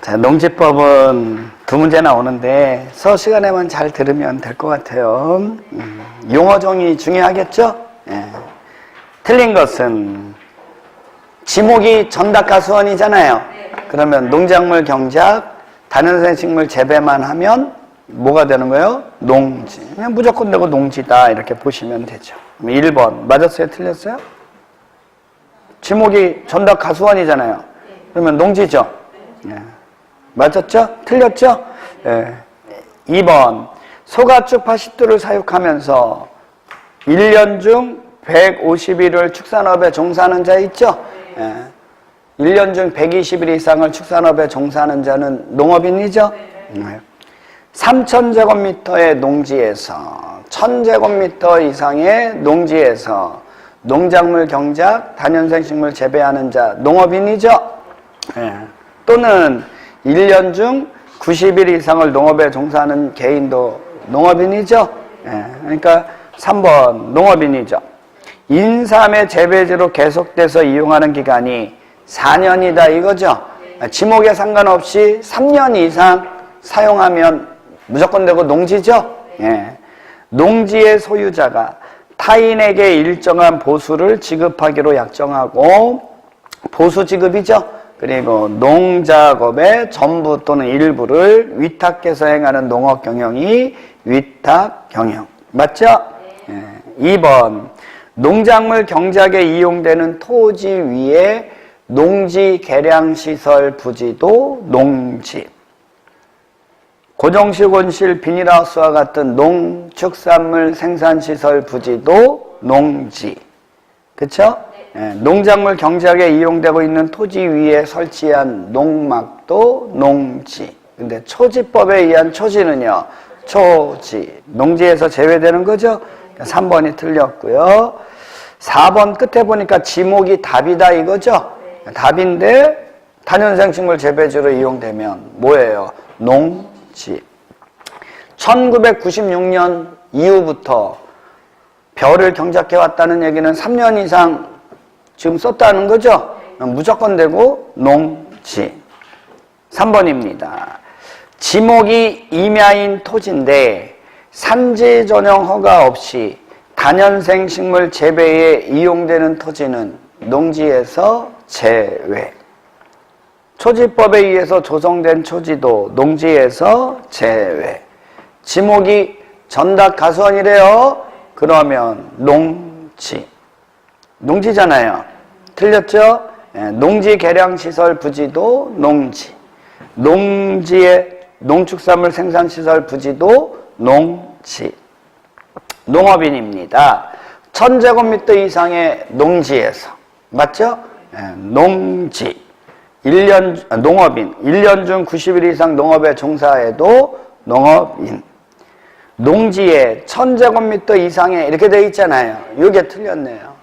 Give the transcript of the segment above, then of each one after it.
자, 농지법은 두 문제 나오는데 수업 시간에만 잘 들으면 될 것 같아요. 용어 정의 중요하겠죠? 예. 틀린 것은 지목이 전닭가수원이잖아요. 그러면 농작물 경작, 다년생 식물 재배만 하면 뭐가 되는 거예요? 농지. 그냥 무조건 되고 농지다 이렇게 보시면 되죠. 1번 맞았어요? 틀렸어요? 지목이 전닭가수원이잖아요. 그러면 농지죠? 예. 맞았죠? 틀렸죠? 예. 2번 소가축 80두를 사육하면서 1년 중 150일을 축산업에 종사하는 자 있죠? 예. 1년 중 120일 이상을 축산업에 종사하는 자는 농업인이죠? 3,000제곱미터의 농지에서 1,000제곱미터 이상의 농지에서 농작물 경작, 다년생 식물 재배하는 자 농업인이죠? 예. 또는 1년 중 90일 이상을 농업에 종사하는 개인도 농업인이죠? 예. 그러니까 3번 농업인이죠. 인삼의 재배지로 계속돼서 이용하는 기간이 4년이다 이거죠. 지목에 상관없이 3년 이상 사용하면 무조건 되고 농지죠. 예. 농지의 소유자가 타인에게 일정한 보수를 지급하기로 약정하고 보수 지급이죠. 그리고 농작업의 전부 또는 일부를 위탁해서 행하는 농업 경영이 위탁 경영. 맞죠? 예. 2번 농작물 경작에 이용되는 토지 위에 농지 개량시설 부지도 농지. 고정식 온실 비닐하우스와 같은 농축산물 생산시설 부지도 농지. 그쵸? 예, 농작물 경작에 이용되고 있는 토지 위에 설치한 농막도 농지. 근데 초지법에 의한 초지는요, 초지. 농지에서 제외되는 거죠? 3번이 틀렸고요. 4번 끝에 보니까 지목이 답이다 이거죠? 답인데 다년생 식물 재배지로 이용되면 뭐예요? 농지. 1996년 이후부터 벼를 경작해 왔다는 얘기는 3년 이상 지금 썼다는 거죠? 무조건 되고 농지. 3번입니다. 지목이 임야인 토지인데 산지 전용 허가 없이 다년생 식물 재배에 이용되는 토지는 농지에서 제외. 초지법에 의해서 조성된 초지도 농지에서 제외. 지목이 전닭가수원이래요. 그러면 농지. 농지잖아요. 틀렸죠? 예, 농지 개량시설 부지도 농지. 농지의 농축산물 생산시설 부지도 농지. 농업인입니다. 1,000제곱미터 이상의 농지에서. 맞죠? 예, 농지. 농업인. 1년 중 90일 이상 농업에 종사해도 농업인. 농지에 1,000제곱미터 이상에 이렇게 되어 있잖아요. 이게 틀렸네요.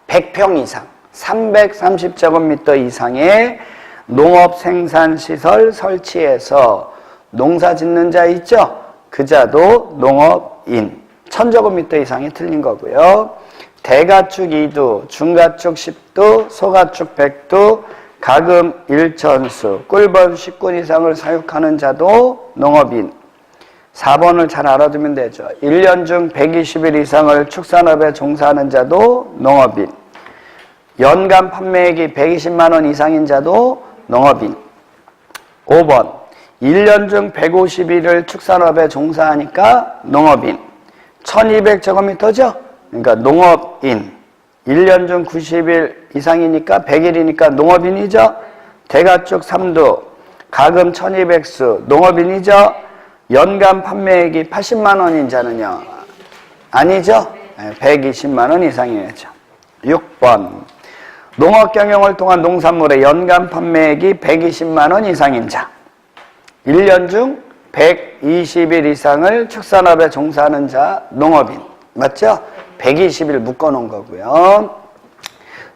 100평 이상, 330제곱미터 이상의 농업 생산시설 설치해서 농사 짓는 자 있죠? 그 자도 농업인. 1,000제곱미터 이상이 틀린 거고요. 대가축 2두, 중가축 10두, 소가축 100두, 가금 1천수, 꿀벌 10군 이상을 사육하는 자도 농업인. 4번을 잘 알아두면 되죠. 1년 중 120일 이상을 축산업에 종사하는 자도 농업인. 연간 판매액이 120만 원 이상인 자도 농업인. 5번 1년 중 150일을 축산업에 종사하니까 농업인. 1200제곱미터죠? 그러니까 농업인. 1년 중 90일 이상이니까 100일이니까 농업인이죠? 대가축 3두, 가금 1200수, 농업인이죠? 연간 판매액이 80만 원인 자는요? 아니죠? 120만 원 이상이죠. 6번 농업 경영을 통한 농산물의 연간 판매액이 120만 원 이상인 자. 1년 중 120일 이상을 축산업에 종사하는 자 농업인. 맞죠? 120일 묶어놓은 거고요.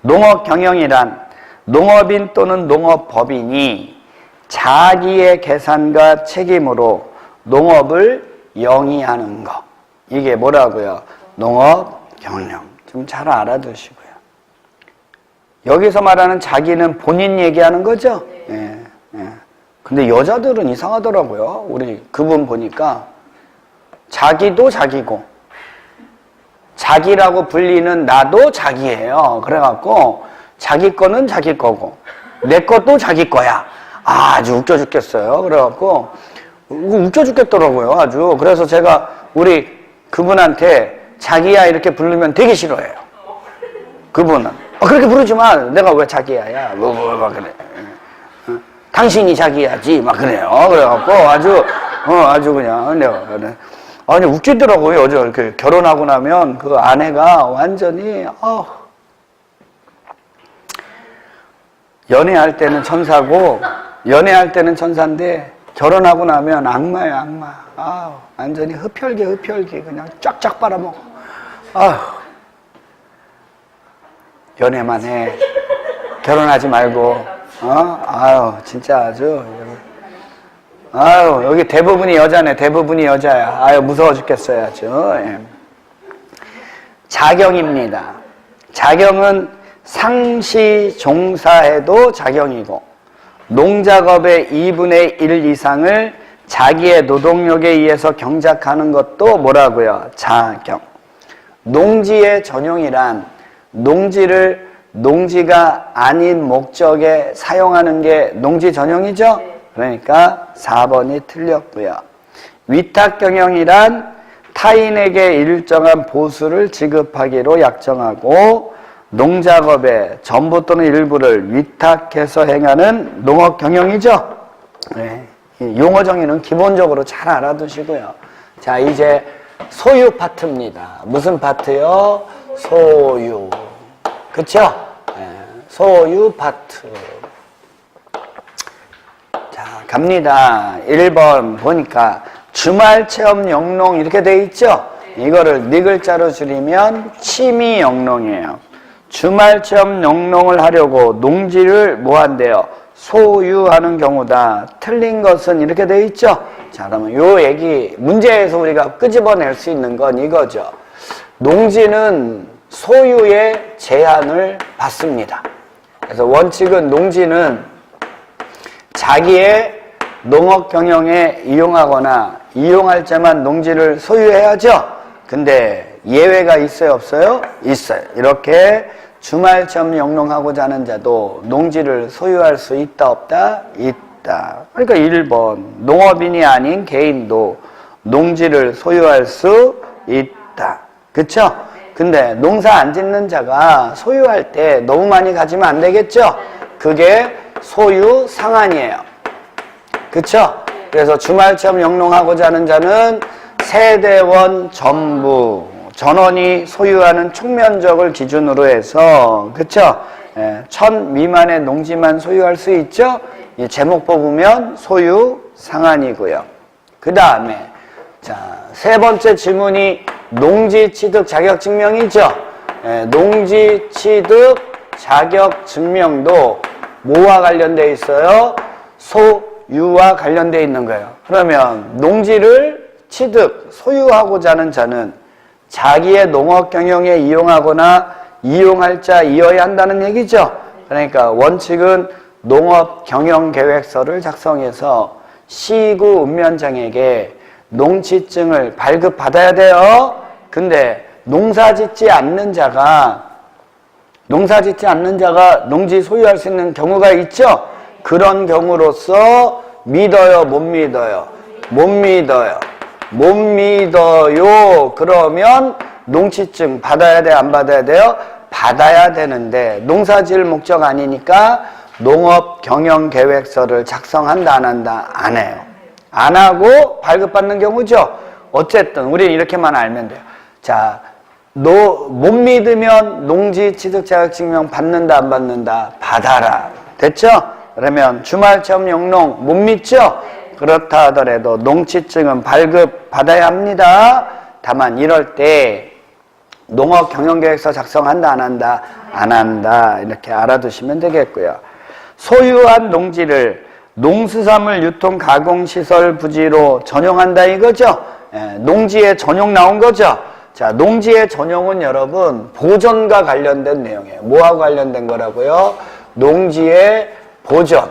농업 경영이란 농업인 또는 농업법인이 자기의 계산과 책임으로 농업을 영위하는 것. 이게 뭐라고요? 농업 경영. 좀 잘 알아두시고요. 여기서 말하는 자기는 본인 얘기하는 거죠? 예, 예. 근데 여자들은 이상하더라고요. 우리 그분 보니까 자기도 자기고 자기라고 불리는 나도 자기예요. 그래갖고 자기 거는 자기 거고 내 것도 자기 거야. 아주 웃겨 죽겠어요. 그래갖고 웃겨 죽겠더라고요. 아주. 그래서 제가 우리 그분한테 자기야 이렇게 부르면 되게 싫어해요. 그분은 그렇게 부르지 마. 내가 왜 자기야야 막 그래. 당신이 자기야지 막 그래요. 그래갖고 아주 그냥 내가 아니 웃기더라고요. 어제 이렇게 결혼하고 나면 그 아내가 완전히 연애할 때는 천사고 연애할 때는 천사인데 결혼하고 나면 악마야 악마. 완전히 흡혈귀 그냥 쫙쫙 빨아먹어. 연애만 해. 결혼하지 말고. 진짜 아주. 여기 대부분이 여자네. 대부분이 여자야. 무서워 죽겠어요. 아주. 예. 자경입니다. 자경은 상시 종사에도 자경이고 농작업의 2분의 1 이상을 자기의 노동력에 의해서 경작하는 것도 뭐라고요? 자경. 농지의 전용이란 농지가 아닌 목적에 사용하는 게 농지 전용이죠? 그러니까 4번이 틀렸고요. 위탁경영이란 타인에게 일정한 보수를 지급하기로 약정하고 농작업의 전부 또는 일부를 위탁해서 행하는 농업경영이죠? 네. 용어 정의는 기본적으로 잘 알아두시고요. 자, 이제 소유 파트입니다. 무슨 파트요? 소유. 그쵸? 네. 소유 파트. 자, 갑니다. 1번 보니까 주말 체험 영농 이렇게 돼 있죠? 이거를 네 글자로 줄이면 취미 영농이에요. 주말 체험 영농을 하려고 농지를 뭐 한대요? 소유하는 경우다. 틀린 것은 이렇게 돼 있죠? 자, 그러면 요 얘기, 문제에서 우리가 끄집어낼 수 있는 건 이거죠. 농지는 소유의 제한을 받습니다. 그래서 원칙은 농지는 자기의 농업 경영에 이용하거나 이용할 자만 농지를 소유해야죠. 근데 예외가 있어요, 없어요? 있어요. 이렇게 주말 체험 영농하고자 하는 자도 농지를 소유할 수 있다, 없다? 있다. 그러니까 1번 농업인이 아닌 개인도 농지를 소유할 수 있다. 그쵸? 근데 농사 안 짓는 자가 소유할 때 너무 많이 가지면 안 되겠죠? 그게 소유 상한이에요. 그쵸? 그래서 주말 체험 영농하고자 하는 자는 세대원 전부 전원이 소유하는 총면적을 기준으로 해서 그쵸? 1000 미만의 농지만 소유할 수 있죠? 이 제목 뽑으면 소유 상한이고요. 그 다음에 자, 세 번째 질문이 농지 취득 자격 증명이죠? 농지 취득 자격 증명도 뭐와 관련돼 있어요? 소유와 관련돼 있는 거예요. 그러면 농지를 취득, 소유하고자 하는 자는 자기의 농업 경영에 이용하거나 이용할 자이어야 한다는 얘기죠. 그러니까 원칙은 농업 경영 계획서를 작성해서 시구 운면장에게 농지증을 발급받아야 돼요. 근데 농사 짓지 않는 자가 농지 소유할 수 있는 경우가 있죠. 그런 경우로서 믿어요, 못 믿어요? 못 믿어요. 못 믿어요. 그러면 농지증 받아야 돼, 안 받아야 돼요? 받아야 되는데 농사 지을 목적 아니니까 농업 경영 계획서를 작성한다, 안 한다? 안 해요. 안 하고 발급받는 경우죠. 어쨌든 우리는 이렇게만 알면 돼요. 자, 못 믿으면 농지 취득 자격 증명 받는다, 안 받는다? 받아라. 됐죠? 그러면 주말 체험 영농 못 믿죠? 그렇다 하더라도 농지증은 발급받아야 합니다. 다만 이럴 때 농업 경영계획서 작성한다, 안 한다? 안 한다. 이렇게 알아두시면 되겠고요. 소유한 농지를 농수산물 유통 가공시설 부지로 전용한다 이거죠? 농지의 전용 나온 거죠? 자, 농지의 전용은 여러분 보전과 관련된 내용이에요. 뭐하고 관련된 거라고요? 농지의 보전.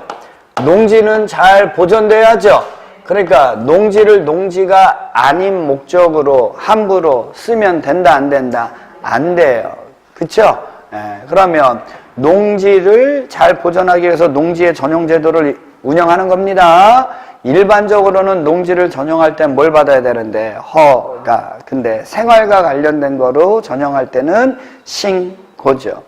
농지는 잘 보존돼야죠. 그러니까 농지를 농지가 아닌 목적으로 함부로 쓰면 된다, 안 된다? 안 돼요. 그쵸? 그러면 농지를 잘 보존하기 위해서 농지의 전용 제도를 운영하는 겁니다. 일반적으로는 농지를 전용할 땐 뭘 받아야 되는데? 허가. 근데 생활과 관련된 거로 전용할 때는 신고죠.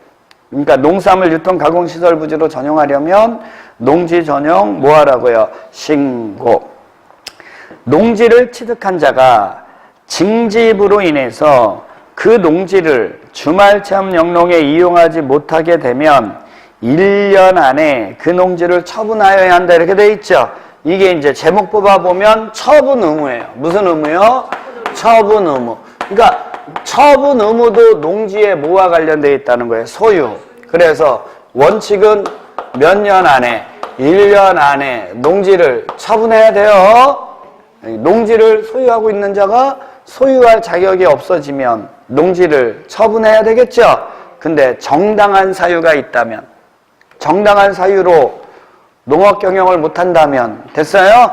그러니까 농산물 유통 가공시설 부지로 전용하려면 농지 전용 뭐 하라고요? 신고. 농지를 취득한 자가 징집으로 인해서 그 농지를 주말체험 영농에 이용하지 못하게 되면 1년 안에 그 농지를 처분하여야 한다 이렇게 돼 있죠. 이게 이제 제목 뽑아보면 처분 의무예요. 무슨 의무요? 처분 의무. 그러니까 처분 의무도 농지에 뭐와 관련되어 있다는 거예요? 소유. 그래서 원칙은 몇 년 안에? 1년 안에 농지를 처분해야 돼요. 농지를 소유하고 있는 자가 소유할 자격이 없어지면 농지를 처분해야 되겠죠. 근데 정당한 사유가 있다면, 정당한 사유로 농업 경영을 못한다면 됐어요?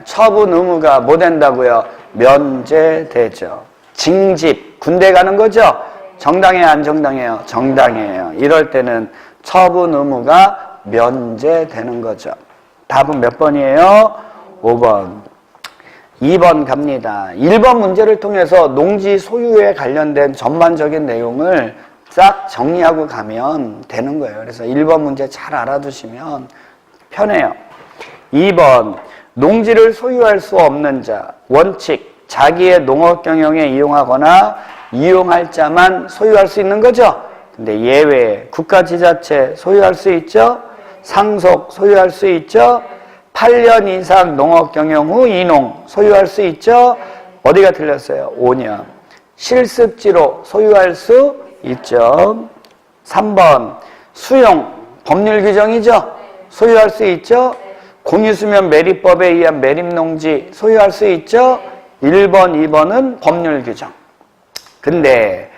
처분 의무가 뭐 된다고요? 면제되죠. 징집, 군대 가는 거죠? 정당해요, 안 정당해요? 정당해요. 이럴 때는 처분 의무가 면제되는 거죠. 답은 몇 번이에요? 5번. 2번 갑니다. 1번 문제를 통해서 농지 소유에 관련된 전반적인 내용을 싹 정리하고 가면 되는 거예요. 그래서 1번 문제 잘 알아두시면 편해요. 2번, 농지를 소유할 수 없는 자, 원칙, 자기의 농업 경영에 이용하거나 이용할 자만 소유할 수 있는 거죠. 근데 예외, 국가지자체 소유할 수 있죠. 상속 소유할 수 있죠. 8년 이상 농업 경영 후 이농 소유할 수 있죠. 어디가 틀렸어요? 5년. 실습지로 소유할 수 있죠. 3번, 수용, 법률 규정이죠. 소유할 수 있죠. 공유수면 매립법에 의한 매립농지 소유할 수 있죠. 1번, 2번은 법률 규정. 근데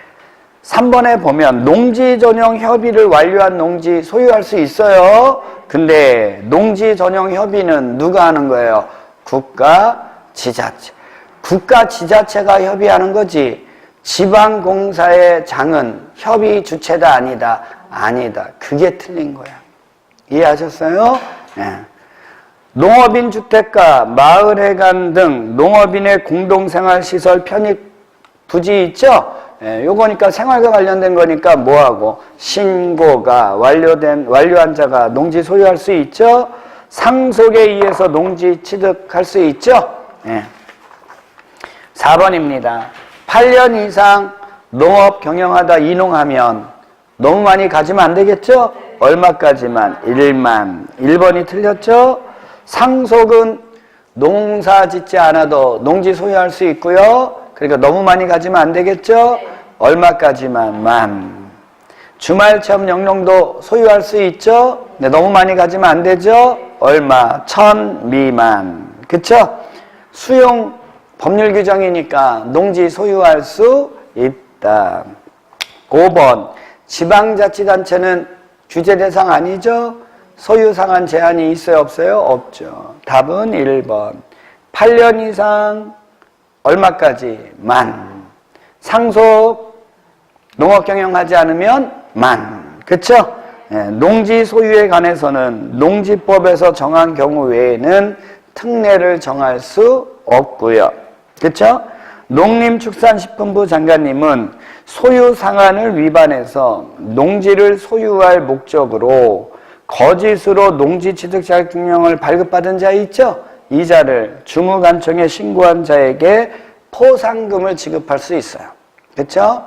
3번에 보면 농지 전용 협의를 완료한 농지 소유할 수 있어요. 근데 농지 전용 협의는 누가 하는 거예요? 국가 지자체. 국가 지자체가 협의하는 거지. 지방공사의 장은 협의 주체다 아니다? 아니다. 그게 틀린 거야. 이해하셨어요? 네. 농업인 주택가, 마을회관 등 농업인의 공동생활시설 편입 부지 있죠? 요거니까 생활과 관련된 거니까 뭐하고? 신고가 완료한 자가 농지 소유할 수 있죠? 상속에 의해서 농지 취득할 수 있죠? 4번입니다. 8년 이상 농업 경영하다 이농하면 너무 많이 가지면 안 되겠죠? 얼마까지만? 1만. 1번이 틀렸죠? 상속은 농사 짓지 않아도 농지 소유할 수 있고요. 그러니까 너무 많이 가지면 안 되겠죠? 얼마까지만? 만. 주말체험 영농도 소유할 수 있죠? 근데 너무 많이 가지면 안 되죠? 얼마? 1000 미만. 그쵸? 수용 법률 규정이니까 농지 소유할 수 있다. 5번. 지방자치단체는 규제 대상 아니죠? 소유 상한 제한이 있어요? 없어요? 없죠. 답은 1번. 8년 이상 얼마까지? 만. 상속 농업 경영하지 않으면 만. 그쵸? 농지 소유에 관해서는 농지법에서 정한 경우 외에는 특례를 정할 수 없고요. 그쵸? 농림축산식품부 장관님은 소유 상한을 위반해서 농지를 소유할 목적으로 거짓으로 농지 취득 자격증명을 발급받은 자 있죠? 이 자를 주무관청에 신고한 자에게 포상금을 지급할 수 있어요. 그렇죠?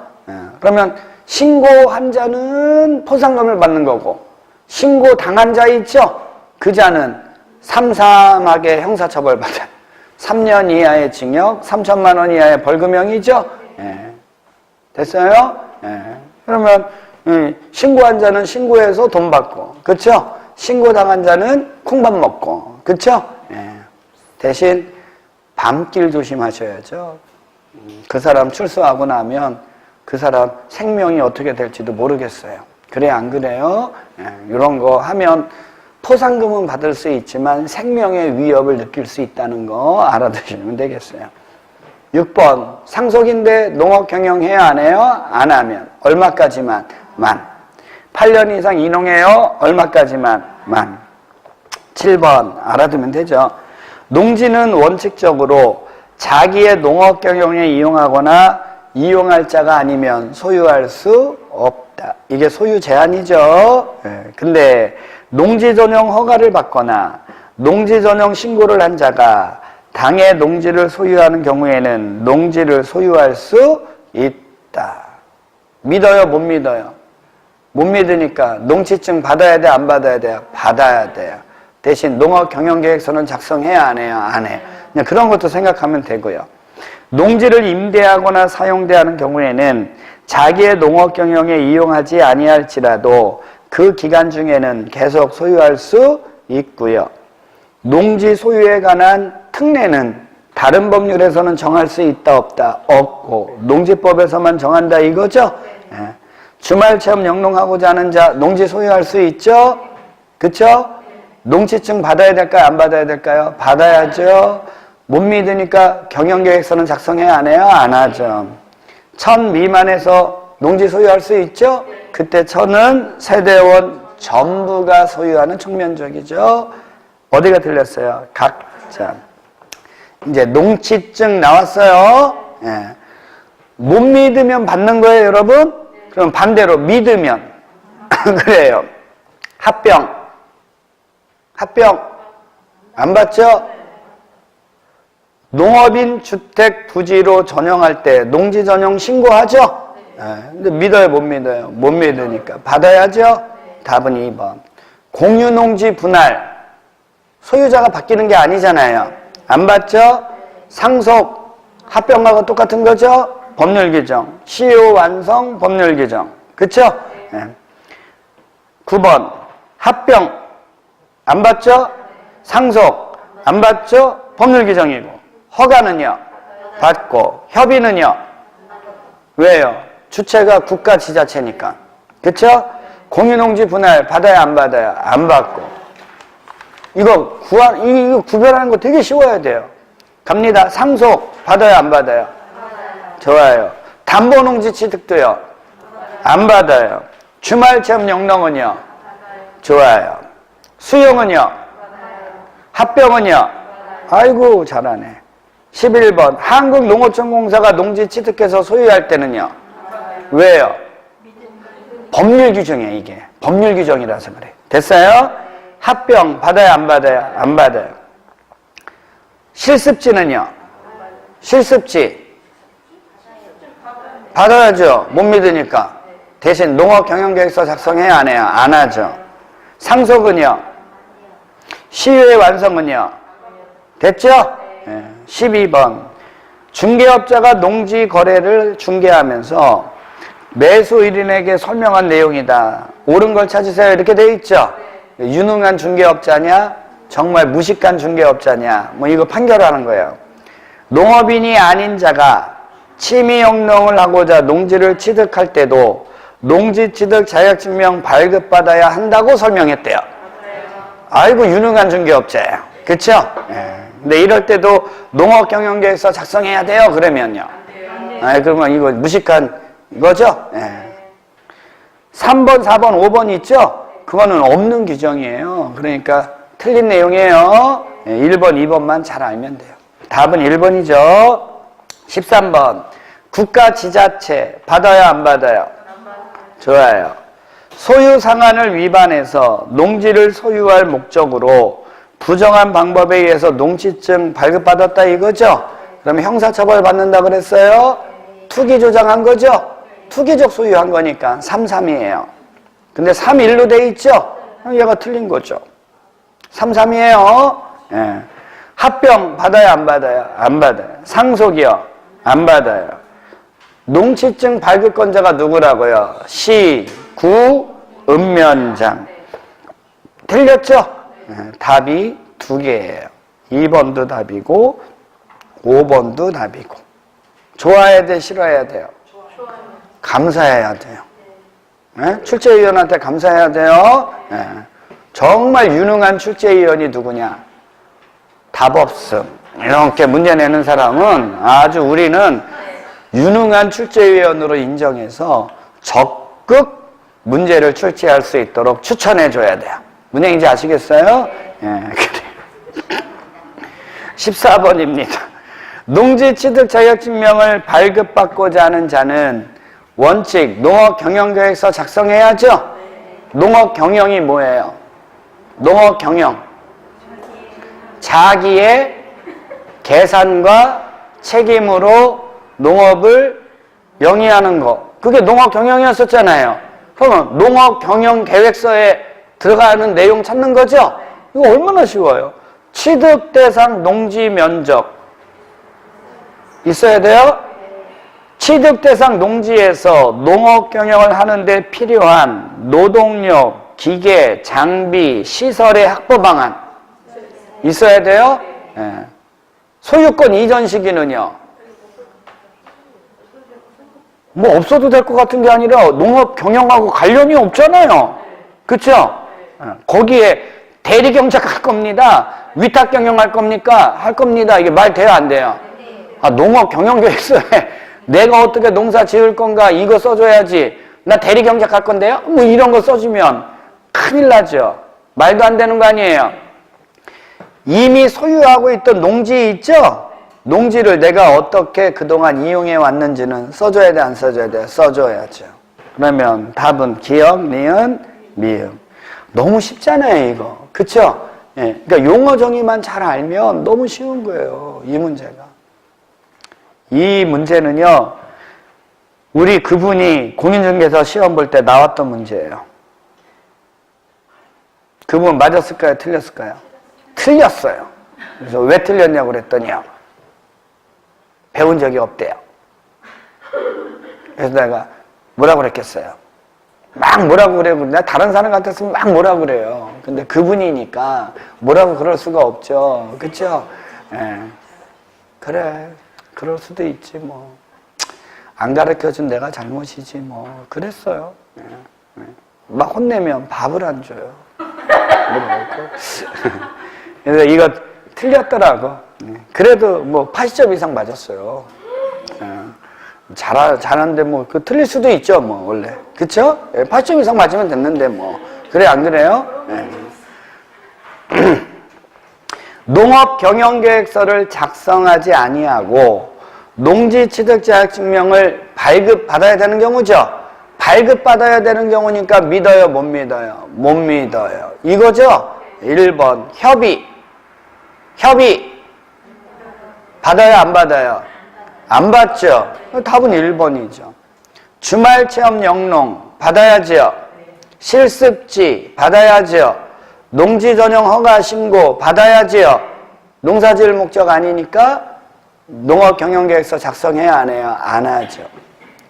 그러면 신고한 자는 포상금을 받는 거고 신고당한 자 있죠? 그 자는 삼삼하게 형사처벌 받아요. 3년 이하의 징역, 3천만 원 이하의 벌금형이죠? 됐어요? 그러면 신고한 자는 신고해서 돈 받고, 그렇죠? 신고당한 자는 콩밥 먹고, 그렇죠? 대신 밤길 조심하셔야죠. 그 사람 출소하고 나면 그 사람 생명이 어떻게 될지도 모르겠어요. 그래 안 그래요? 이런 거 하면 포상금은 받을 수 있지만 생명의 위협을 느낄 수 있다는 거 알아두시면 되겠어요. 6번 상속인데 농업 경영해야 안 해요? 안 하면 얼마까지만? 만. 8년 이상 인용해요? 얼마까지만? 만. 7번 알아두면 되죠. 농지는 원칙적으로 자기의 농업 경영에 이용하거나 이용할 자가 아니면 소유할 수 없다. 이게 소유 제한이죠. 근데 농지 전용 허가를 받거나 농지 전용 신고를 한 자가 당의 농지를 소유하는 경우에는 농지를 소유할 수 있다. 믿어요? 못 믿어요? 못 믿으니까 농지증 받아야 돼? 안 받아야 돼요? 받아야 돼요. 대신 농업경영계획서는 작성해야 안 해요? 안 해요. 그냥 그런 것도 생각하면 되고요. 농지를 임대하거나 사용대하는 경우에는 자기의 농업경영에 이용하지 아니할지라도 그 기간 중에는 계속 소유할 수 있고요. 농지 소유에 관한 특례는 다른 법률에서는 정할 수 있다 없다? 없고 농지법에서만 정한다 이거죠? 예. 주말체험 영농하고자 하는 자 농지 소유할 수 있죠? 그쵸? 농지증 받아야 될까요? 안 받아야 될까요? 받아야죠. 못 믿으니까 경영계획서는 작성해야 안 해요? 안 하죠. 1000 미만에서 농지 소유할 수 있죠? 그때 1000은 세대원 전부가 소유하는 총면적이죠. 어디가 틀렸어요? 각자. 이제 농지증 나왔어요. 예. 못 믿으면 받는 거예요, 여러분? 그럼 반대로 믿으면 그래요. 합병 안 받죠? 농업인 주택 부지로 전용할 때 농지 전용 신고하죠? 근데 믿어요, 못 믿어요? 못 믿으니까 받아야죠? 답은 2번. 공유농지 분할 소유자가 바뀌는 게 아니잖아요. 안 받죠? 상속 합병하고 똑같은 거죠? 법률 규정 시효 완성 법률 규정 그쵸? 9번 합병 안 받죠? 상속 안 받죠? 법률 규정이고 허가는요? 받고 협의는요? 왜요? 주체가 국가 지자체니까 그쵸? 공유농지 분할 받아야 안 받아요? 안 받고 이거 구별하는 거 되게 쉬워야 돼요. 갑니다. 상속 받아요 안 받아요? 좋아요. 담보농지 취득도요? 안 받아요. 주말체험 영농은요? 좋아요. 수용은요? 합병은요? 아이고 잘하네. 11번 한국농어촌공사가 농지 취득해서 소유할 때는요? 왜요? 법률 규정이에요 이게. 법률 규정이라서 그래. 됐어요? 합병 받아요 안 받아요? 안 받아요. 실습지는요? 실습지 받아야죠. 못 믿으니까. 대신 농업경영계획서 작성해야 안 해요? 안 하죠. 상속은요? 시효의 완성은요? 됐죠? 12번 중개업자가 농지 거래를 중개하면서 매수일인에게 설명한 내용이다. 옳은 걸 찾으세요. 이렇게 돼 있죠? 유능한 중개업자냐? 정말 무식한 중개업자냐? 뭐 이거 판결하는 거예요. 농업인이 아닌 자가 취미 영농을 하고자 농지를 취득할 때도 농지 취득 자격증명 발급받아야 한다고 설명했대요. 아이고 유능한 중개업자예요. 그쵸? 근데 이럴 때도 농업경영계획서 작성해야 돼요. 그러면요. 그러면 이거 무식한 이거죠? 3번, 4번, 5번 있죠? 그거는 없는 규정이에요. 그러니까 틀린 내용이에요. 1번, 2번만 잘 알면 돼요. 답은 1번이죠. 13번 국가 지자체 받아요 안 받아요? 좋아요. 소유 상한을 위반해서 농지를 소유할 목적으로 부정한 방법에 의해서 농지증 발급받았다 이거죠? 그러면 형사처벌 받는다 그랬어요? 투기 조장한 거죠? 투기적 소유한 거니까 3.3이에요. 근데 3.1로 돼 있죠? 얘가 틀린 거죠. 3.3이에요. 합병 받아요 안 받아요? 안 받아요. 상속이요? 안 받아요. 농지증 발급권자가 누구라고요? 시, 구, 읍면장. 틀렸죠? 답이 2개예요. 2번도 답이고 5번도 답이고. 좋아해야 돼? 싫어해야 돼요? 감사해야 돼요. 출제위원한테 감사해야 돼요. 정말 유능한 출제위원이 누구냐? 답 없음. 이렇게 문제 내는 사람은 아주 우리는 유능한 출제위원으로 인정해서 적극 문제를 출제할 수 있도록 추천해 줘야 돼요. 무슨 얘기인지 아시겠어요? 예, 그래요. 14번입니다. 농지 취득 자격증명을 발급받고자 하는 자는 원칙 농업 경영계획서 작성해야죠? 농업 경영이 뭐예요? 농업 경영. 자기의 계산과 책임으로 농업을 영위하는 거. 그게 농업 경영이었었잖아요. 그러면 농업 경영 계획서에 들어가는 내용 찾는 거죠? 이거 얼마나 쉬워요. 취득 대상 농지 면적 있어야 돼요. 취득 대상 농지에서 농업 경영을 하는데 필요한 노동력, 기계, 장비, 시설의 확보 방안 있어야 돼요. 예. 소유권 이전 시기는요. 뭐 없어도 될 것 같은 게 아니라 농업 경영하고 관련이 없잖아요. 그렇죠? 거기에 대리 경작할 겁니다. 위탁 경영할 겁니까? 할 겁니다. 이게 말 돼요, 안 돼요? 아, 농업 경영 계획서에 내가 어떻게 농사 지을 건가 이거 써줘야지. 나 대리 경작할 건데요? 뭐 이런 거 써주면 큰일 나죠. 말도 안 되는 거 아니에요. 이미 소유하고 있던 농지 있죠? 농지를 내가 어떻게 그동안 이용해 왔는지는 써줘야 돼, 안 써줘야 돼? 써줘야죠. 그러면 답은 기억, 니은, 미음. 너무 쉽잖아요, 이거. 그쵸? 예. 그러니까 용어 정의만 잘 알면 너무 쉬운 거예요, 이 문제가. 이 문제는요, 우리 그분이 공인중개사 시험 볼 때 나왔던 문제예요. 그분 맞았을까요? 틀렸을까요? 틀렸어요. 그래서 왜 틀렸냐고 그랬더니요, 배운 적이 없대요. 그래서 내가 뭐라고 그랬겠어요? 막 뭐라고 그래요. 나 다른 사람 같았으면 막 뭐라고 그래요. 근데 그분이니까 뭐라고 그럴 수가 없죠. 그쵸? 예. 그래. 그럴 수도 있지 뭐. 안 가르쳐준 내가 잘못이지 뭐. 그랬어요. 예. 예. 막 혼내면 밥을 안 줘요. 그래서 이거 틀렸더라고. 예. 그래도 뭐 80점 이상 맞았어요. 예. 잘하는데 뭐 그 틀릴 수도 있죠 뭐 원래. 그쵸? 예. 80점 이상 맞으면 됐는데 뭐. 그래 안 그래요? 예. 농업 경영계획서를 작성하지 아니하고 농지 취득 자격증명을 발급받아야 되는 경우죠. 발급받아야 되는 경우니까 믿어요, 못 믿어요? 못 믿어요. 이거죠? 1번 협의. 받아요, 안 받아요? 안 받죠. 답은 1번이죠. 주말체험 영농 받아야죠. 실습지 받아야죠. 농지 전용 허가 신고 받아야지요. 농사 지을 목적 아니니까 농업 경영계획서 작성해야 안 해요? 안 하죠.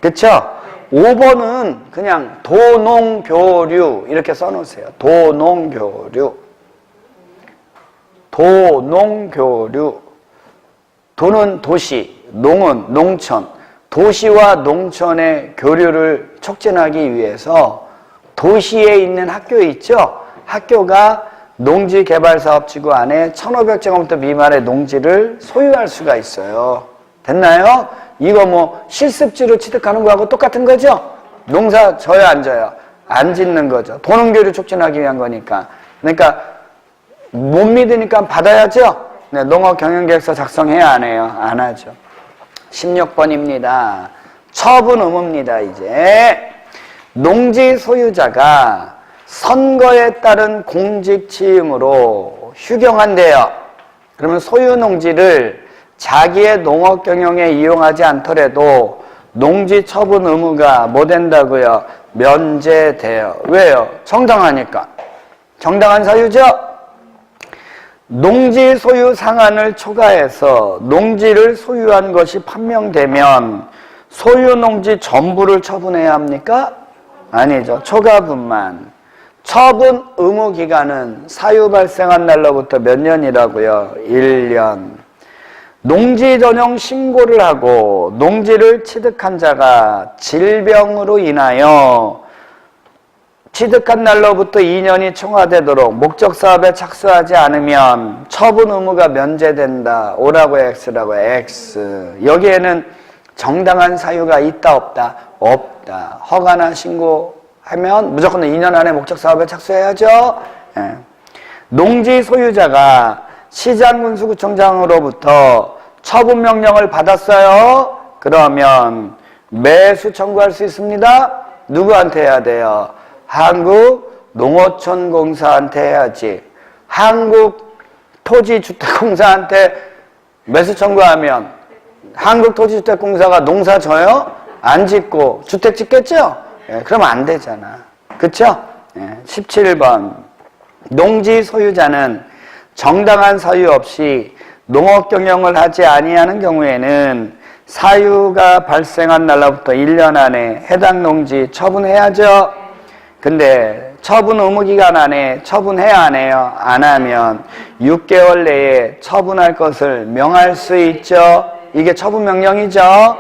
그쵸? 5번은 그냥 도농교류 이렇게 써놓으세요. 도농교류. 도는 도시, 농은 농촌. 도시와 농촌의 교류를 촉진하기 위해서 도시에 있는 학교 있죠? 학교가 농지개발사업지구 안에 1,500제곱미터 미만의 농지를 소유할 수가 있어요. 됐나요? 이거 뭐 실습지로 취득하는 거하고 똑같은 거죠? 농사 져요, 안 져요? 안 짓는 거죠. 도농교류 촉진하기 위한 거니까. 그러니까 못 믿으니까 받아야죠? 네, 농업 경영계획서 작성해야 안 해요? 안 하죠. 16번입니다. 처분 의무입니다, 이제. 농지 소유자가 선거에 따른 공직 취임으로 휴경한대요. 그러면 소유 농지를 자기의 농업 경영에 이용하지 않더라도 농지 처분 의무가 뭐 된다고요? 면제돼요. 왜요? 정당하니까. 정당한 사유죠? 농지 소유 상한을 초과해서 농지를 소유한 것이 판명되면 소유 농지 전부를 처분해야 합니까? 아니죠. 초과분만. 처분 의무 기간은 사유 발생한 날로부터 몇 년이라고요? 1년. 농지 전용 신고를 하고 농지를 취득한 자가 질병으로 인하여 취득한 날로부터 2년이 총화되도록 목적 사업에 착수하지 않으면 처분 의무가 면제된다. O라고 X라고 X. 여기에는 정당한 사유가 있다 없다? 없다. 허가나 신고하면 무조건 2년 안에 목적 사업에 착수해야죠. 예. 농지 소유자가 시장군수구청장으로부터 처분 명령을 받았어요. 그러면 매수 청구할 수 있습니다. 누구한테 해야 돼요? 한국농어촌공사한테 해야지. 한국토지주택공사한테 매수 청구하면 한국토지주택공사가 농사 져요? 안 짓고 주택 짓겠죠? 예, 그러면 안 되잖아. 그쵸? 예, 17번. 농지 소유자는 정당한 사유 없이 농업 경영을 하지 아니하는 경우에는 사유가 발생한 날로부터 1년 안에 해당 농지 처분해야죠. 근데 처분 의무 기간 안에 처분해야 안 해요? 안 하면 6개월 내에 처분할 것을 명할 수 있죠. 이게 처분 명령이죠.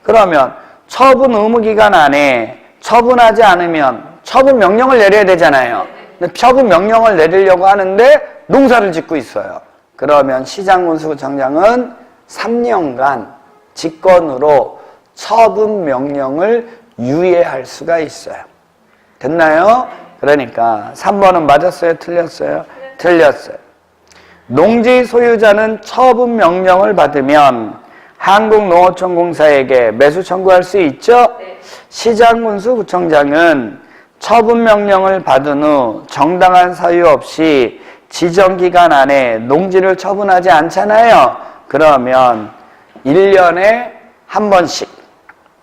그러면 처분 의무 기간 안에 처분하지 않으면 처분 명령을 내려야 되잖아요. 근데 처분 명령을 내리려고 하는데 농사를 짓고 있어요. 그러면 시장군수구청장은 3년간 직권으로 처분 명령을 유예할 수가 있어요. 됐나요? 그러니까 3번은 맞았어요? 틀렸어요? 틀렸어요. 농지 소유자는 처분 명령을 받으면 한국농어촌공사에게 매수 청구할 수 있죠? 시장군수구청장은 처분 명령을 받은 후 정당한 사유 없이 지정기간 안에 농지를 처분하지 않잖아요. 그러면 1년에 한 번씩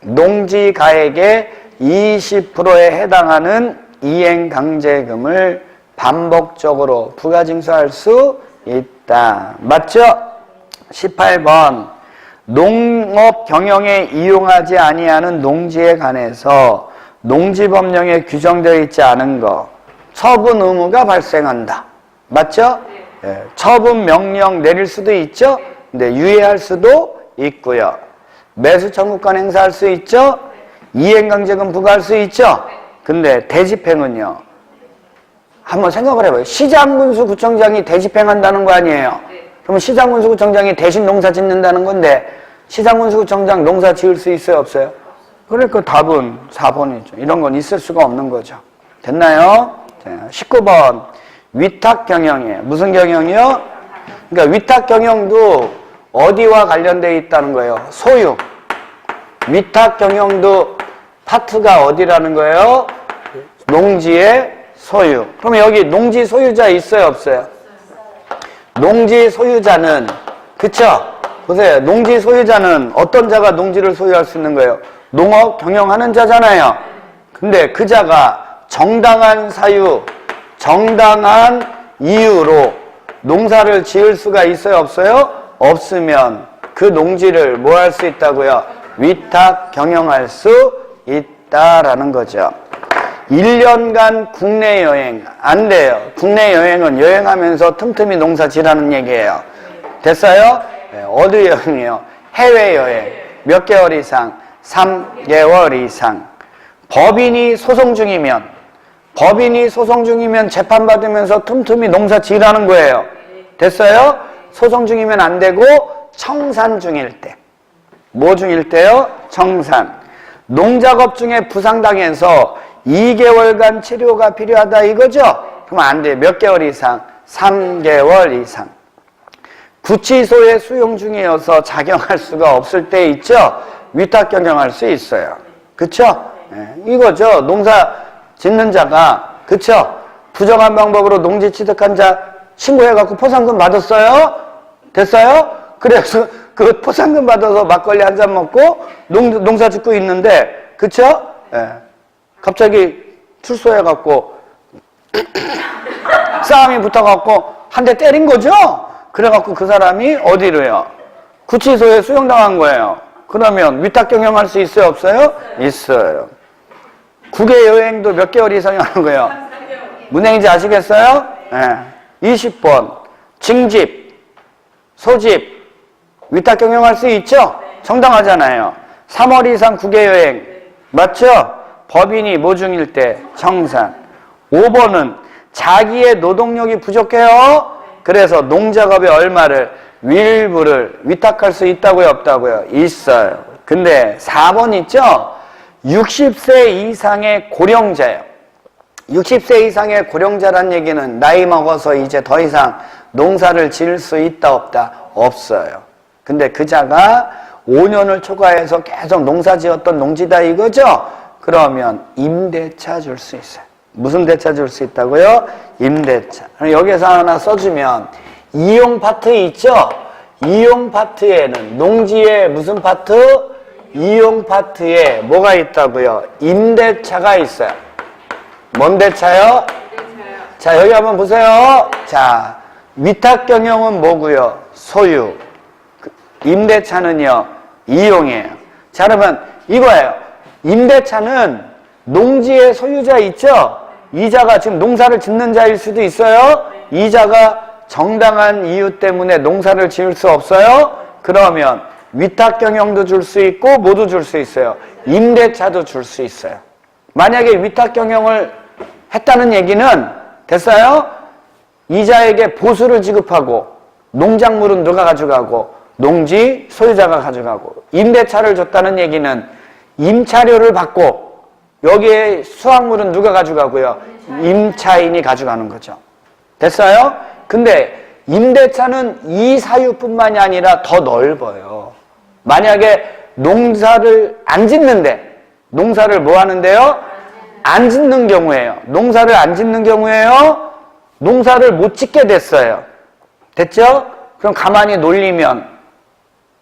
농지가액의 20%에 해당하는 이행강제금을 반복적으로 부가징수할 수 있다. 맞죠? 18번. 농업 경영에 이용하지 아니하는 농지에 관해서 농지법령에 규정되어 있지 않은 것, 처분 의무가 발생한다. 맞죠? 네. 처분 명령 내릴 수도 있죠? 근데 유예할 수도 있고요. 매수 청구권 행사할 수 있죠? 이행강제금 부과할 수 있죠? 근데 대집행은요? 한번 생각을 해봐요. 시장군수구청장이 대집행한다는 거 아니에요? 그러면 시장군수구청장이 대신 농사 짓는다는 건데 시장군수구청장 농사 지을 수 있어요? 없어요? 그러니까 답은 4번이죠. 이런 건 있을 수가 없는 거죠. 됐나요? 자, 19번. 위탁경영이에요. 무슨 경영이요? 그러니까 위탁경영도 어디와 관련되어 있다는 거예요? 소유. 위탁경영도 파트가 어디라는 거예요? 농지의 소유. 그럼 여기 농지 소유자 있어요? 없어요? 농지 소유자는, 그쵸? 보세요. 농지 소유자는 어떤 자가 농지를 소유할 수 있는 거예요? 농업 경영하는 자잖아요. 근데 그 자가 정당한 사유, 정당한 이유로 농사를 지을 수가 있어요? 없어요? 없으면 그 농지를 뭐 할 수 있다고요? 위탁 경영할 수 있다라는 거죠. 1년간 국내 여행 안 돼요. 국내 여행은 여행하면서 틈틈이 농사 지라는 얘기예요. 됐어요? 네, 어디 여행이요? 해외여행. 몇 개월 이상? 3개월 이상. 법인이 소송 중이면 재판받으면서 틈틈이 농사 지라는 거예요. 됐어요? 소송 중이면 안 되고 청산 중일 때. 뭐 중일 때요? 청산. 농작업 중에 부상당해서 2개월간 치료가 필요하다 이거죠? 그럼 안 돼요. 몇 개월 이상? 3개월 이상. 구치소에 수용 중이어서 작용할 수가 없을 때 있죠? 위탁 경영할 수 있어요. 그쵸? 네, 이거죠. 농사 짓는 자가, 그쵸? 부정한 방법으로 농지 취득한 자 신고해갖고 포상금 받았어요? 됐어요? 그래서 그 포상금 받아서 막걸리 한 잔 먹고 농사 짓고 있는데, 그쵸? 네. 갑자기 출소해갖고 싸움이 붙어갖고 한 대 때린 거죠? 그래갖고 그 사람이 어디로요? 구치소에 수용당한 거예요. 그러면 위탁 경영할 수 있어요? 없어요? 있어요. 국외 여행도 몇 개월 이상이 하는 거예요? 무슨 얘기인지 아시겠어요? 네. 20번. 징집, 소집, 위탁 경영할 수 있죠? 정당하잖아요. 3월 이상 국외 여행. 맞죠? 법인이 뭐 중일 때? 청산. 5번은 자기의 노동력이 부족해요. 그래서 농작업의 얼마를 일부를 위탁할 수 있다고요, 없다고요? 있어요. 근데 4번 있죠? 60세 이상의 고령자예요. 60세 이상의 고령자란 얘기는 나이 먹어서 이제 더 이상 농사를 지을 수 있다, 없다? 없어요. 근데 그자가 5년을 초과해서 계속 농사 지었던 농지다 이거죠? 그러면 임대차 줄 수 있어요. 무슨 대차 줄 수 있다고요? 임대차. 여기에서 하나 써주면 이용 파트 있죠? 이용 파트에는 농지에 무슨 파트? 이용 파트에 뭐가 있다고요? 임대차가 있어요. 뭔 대차요? 자, 여기 한번 보세요. 자, 위탁 경영은 뭐고요? 소유. 임대차는요, 이용이에요. 자, 그러면 이거예요. 임대차는 농지의 소유자 있죠? 이자가 지금 농사를 짓는 자일 수도 있어요. 이자가 정당한 이유 때문에 농사를 지을 수 없어요. 그러면 위탁 경영도 줄 수 있고 뭐도 줄 수 있어요. 임대차도 줄 수 있어요. 만약에 위탁 경영을 했다는 얘기는 됐어요? 이자에게 보수를 지급하고 농작물은 누가 가져가고 농지 소유자가 가져가고 임대차를 줬다는 얘기는 임차료를 받고 여기에 수확물은 누가 가져가고요? 임차인이 가져가는 거죠. 됐어요? 근데 임대차는 이 사유뿐만이 아니라 더 넓어요. 만약에 농사를 안 짓는데 농사를 뭐 하는데요? 안 짓는 경우에요. 농사를 안 짓는 경우에요. 농사를 못 짓게 됐어요. 됐죠? 그럼 가만히 놀리면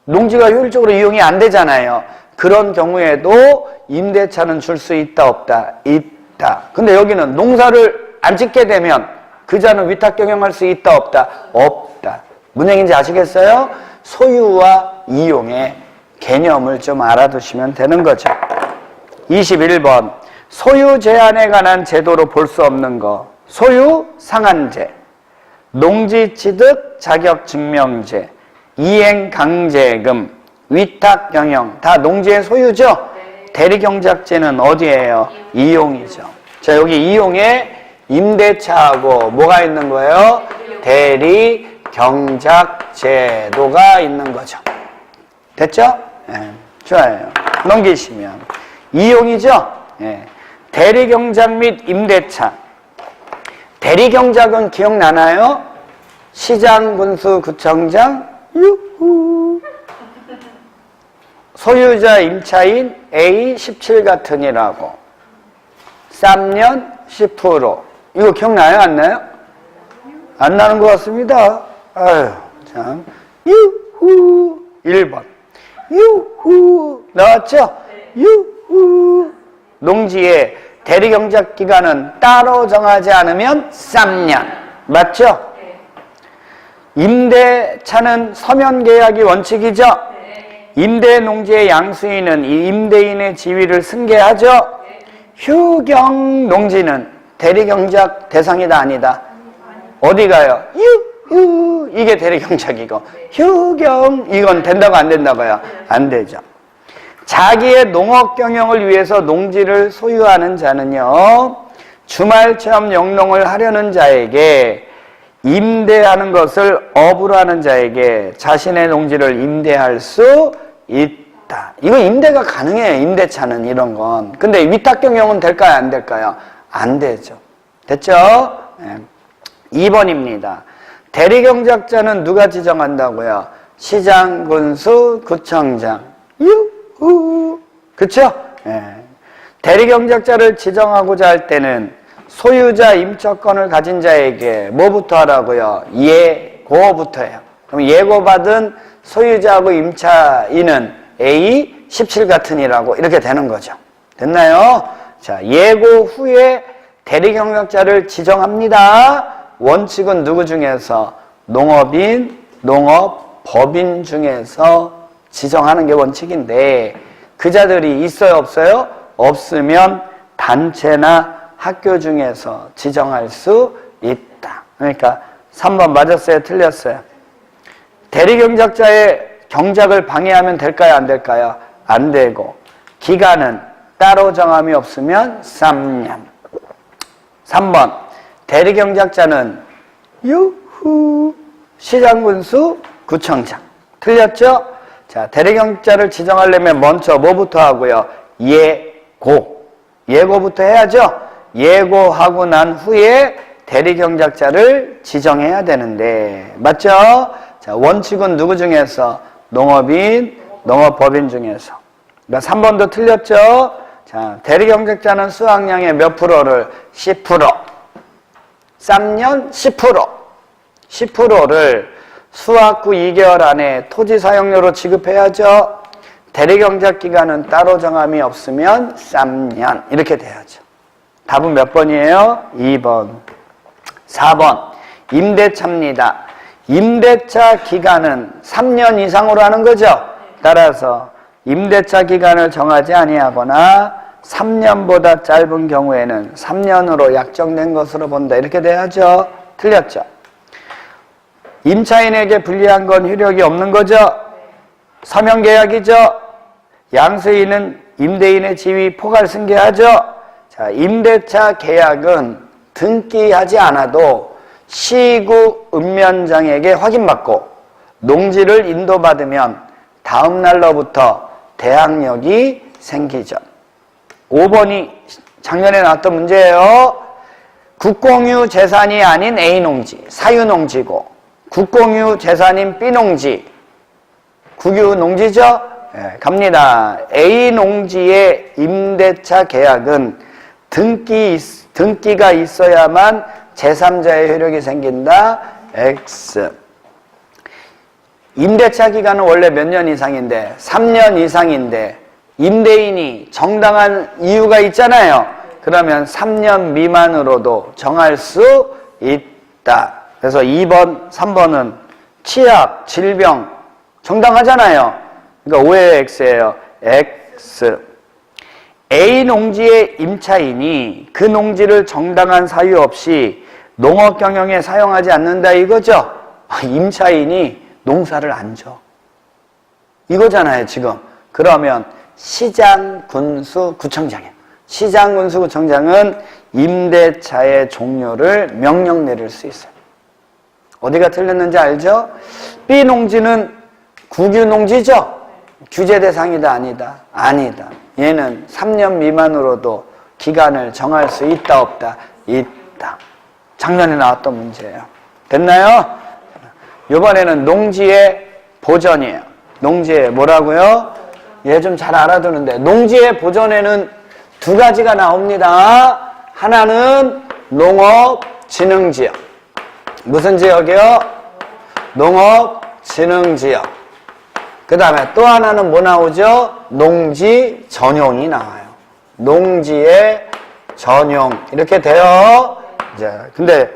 농지가 효율적으로 이용이 안 되잖아요. 그런 경우에도 임대차는 줄 수 있다, 없다? 있다. 근데 여기는 농사를 안 짓게 되면 그자는 위탁 경영할 수 있다, 없다? 없다. 무슨 얘기인지 아시겠어요? 소유와 이용의 개념을 좀 알아두시면 되는 거죠. 21번. 소유 제한에 관한 제도로 볼 수 없는 거. 소유 상한제, 농지 취득 자격 증명제, 이행 강제금, 위탁 경영 다 농지의 소유죠? 대리경작제는 어디예요? 이용이죠. 자, 여기 이용에 임대차하고 뭐가 있는 거예요? 대리경작제도가 있는 거죠. 됐죠? 네, 좋아요. 넘기시면 이용이죠? 네. 대리경작 및 임대차. 대리경작은 기억나나요? 시장, 군수, 구청장, 유후. 소유자 임차인 A 17 같으니라고 3년 10%. 이거 기억나요? 안 나요? 안 나는 것 같습니다. 아유, 참. 유후. 1번. 유후. 나왔죠? 유후. 농지의 대리경작 기간은 따로 정하지 않으면 3년. 맞죠? 임대차는 서면 계약이 원칙이죠? 임대 농지의 양수인은 이 임대인의 지위를 승계하죠? 휴경 농지는 대리경작 대상이다, 아니다? 어디 가요? 유후. 이게 대리경작이고 휴경 이건 된다고 안 된다고요? 안 되죠. 자기의 농업 경영을 위해서 농지를 소유하는 자는요, 주말 체험 영농을 하려는 자에게 임대하는 것을 업으로 하는 자에게 자신의 농지를 임대할 수 있다. 이거 임대가 가능해요. 임대차는 이런 건. 근데 위탁 경영은 될까요? 안 될까요? 안 되죠. 됐죠? 네. 2번입니다. 대리경작자는 누가 지정한다고요? 시장, 군수, 구청장. 유후. 그쵸? 네. 대리경작자를 지정하고자 할 때는 소유자 임차권을 가진 자에게 뭐부터 하라고요? 예고부터 해요. 그럼 예고받은 소유자하고 임차인은 A 17 같으니라고 이렇게 되는 거죠. 됐나요? 자, 예고 후에 대리경작자를 지정합니다. 원칙은 누구 중에서? 농업인, 농업법인 중에서 지정하는 게 원칙인데 그 자들이 있어요, 없어요? 없으면 단체나 학교 중에서 지정할 수 있다. 그러니까 3번 맞았어요? 틀렸어요? 대리경작자의 경작을 방해하면 될까요? 안 될까요? 안 되고 기간은 따로 정함이 없으면 3년. 3번 대리경작자는 유후 시장군수 구청장. 틀렸죠? 자, 대리경작자를 지정하려면 먼저 뭐부터 하고요? 예고. 예고부터 해야죠? 예고하고 난 후에 대리경작자를 지정해야 되는데 맞죠? 자, 원칙은 누구 중에서? 농업인, 농업법인 중에서. 그러니까 3번도 틀렸죠? 자, 대리경작자는 수확량의 몇 프로를? 10%. 쌍년 10%. 10%를 수확 후 2개월 안에 토지 사용료로 지급해야죠. 대리경작 기간은 따로 정함이 없으면 3년. 이렇게 돼야죠. 답은 몇 번이에요? 2번. 4번. 임대차입니다. 임대차 기간은 3년 이상으로 하는 거죠. 따라서 임대차 기간을 정하지 아니하거나 3년보다 짧은 경우에는 3년으로 약정된 것으로 본다. 이렇게 돼야죠. 틀렸죠. 임차인에게 불리한 건 효력이 없는 거죠. 서명계약이죠. 양수인은 임대인의 지위 포괄 승계하죠. 자, 임대차 계약은 등기하지 않아도 시구 읍면장에게 확인받고 농지를 인도받으면 다음 날로부터 대항력이 생기죠. 5번이 작년에 나왔던 문제예요. 국공유 재산이 아닌 A농지, 사유농지고 국공유 재산인 B농지, 국유농지죠? 네, 갑니다. A농지의 임대차 계약은 등기가 있어야만 제3자의 효력이 생긴다. X. 임대차 기간은 원래 몇 년 이상인데 3년 이상인데 임대인이 정당한 이유가 있잖아요. 그러면 3년 미만으로도 정할 수 있다. 그래서 2번, 3번은 치약, 질병 정당하잖아요. 그러니까 5의 X예요. X. A 농지의 임차인이 그 농지를 정당한 사유 없이 농업 경영에 사용하지 않는다 이거죠. 임차인이 농사를 안 줘. 이거잖아요, 지금. 그러면 시장군수구청장이에요. 시장군수구청장은 임대차의 종료를 명령 내릴 수 있어요. 어디가 틀렸는지 알죠? B 농지는 국유농지죠? 규제 대상이다, 아니다? 아니다. 얘는 3년 미만으로도 기간을 정할 수 있다, 없다? 있다. 작년에 나왔던 문제예요. 됐나요? 이번에는 농지의 보전이에요. 농지의 뭐라고요? 얘 좀 잘 알아두는데 농지의 보전에는 두 가지가 나옵니다. 하나는 농업진흥지역. 무슨 지역이요? 농업진흥지역. 그 다음에 또 하나는 뭐 나오죠? 농지 전용이 나와요. 농지의 전용. 이렇게 돼요. 이제 근데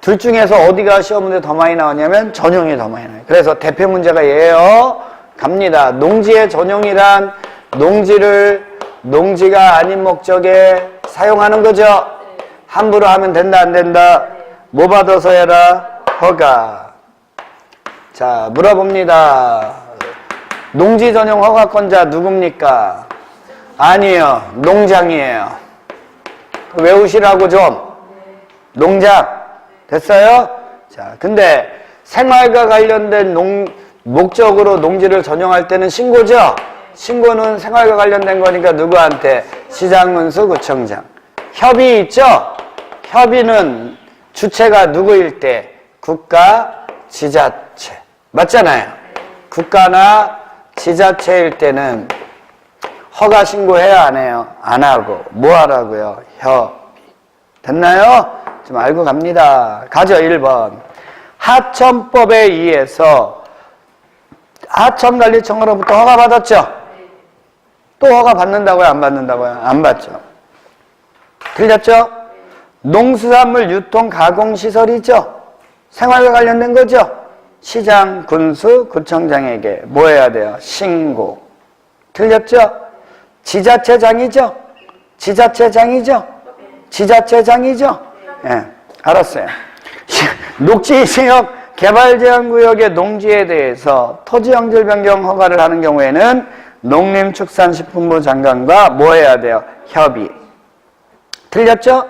둘 중에서 어디가 시험 문제 더 많이 나오냐면 전용이 더 많이 나와요. 그래서 대표 문제가 얘예요. 갑니다. 농지의 전용이란 농지를 농지가 아닌 목적에 사용하는 거죠. 함부로 하면 된다, 안 된다? 뭐 받아서 해라? 허가. 자, 물어봅니다. 농지 전용 허가권자 누굽니까? 아니에요. 농장이에요. 외우시라고 좀. 농장. 됐어요? 자, 근데 생활과 관련된 목적으로 농지를 전용할 때는 신고죠? 신고는 생활과 관련된 거니까 누구한테? 시장군수구청장. 협의 있죠? 협의는 주체가 누구일 때? 국가, 지자체. 맞잖아요? 국가나 지자체일 때는 허가 신고해야 안 해요? 안 하고. 뭐 하라고요? 협의. 됐나요? 좀 알고 갑니다. 가죠, 1번. 하천법에 의해서 하천관리청으로부터 허가 받았죠? 또 허가 받는다고요? 안 받는다고요? 안 받죠. 틀렸죠? 농수산물 유통 가공시설이죠? 생활과 관련된 거죠? 시장, 군수, 구청장에게 뭐 해야 돼요? 신고. 틀렸죠? 지자체장이죠? 지자체장이죠? 지자체장이죠? 예, 알았어요. 녹지지역 개발제한구역의 농지에 대해서 토지형질 변경 허가를 하는 경우에는 농림축산식품부 장관과 뭐 해야 돼요? 협의. 틀렸죠?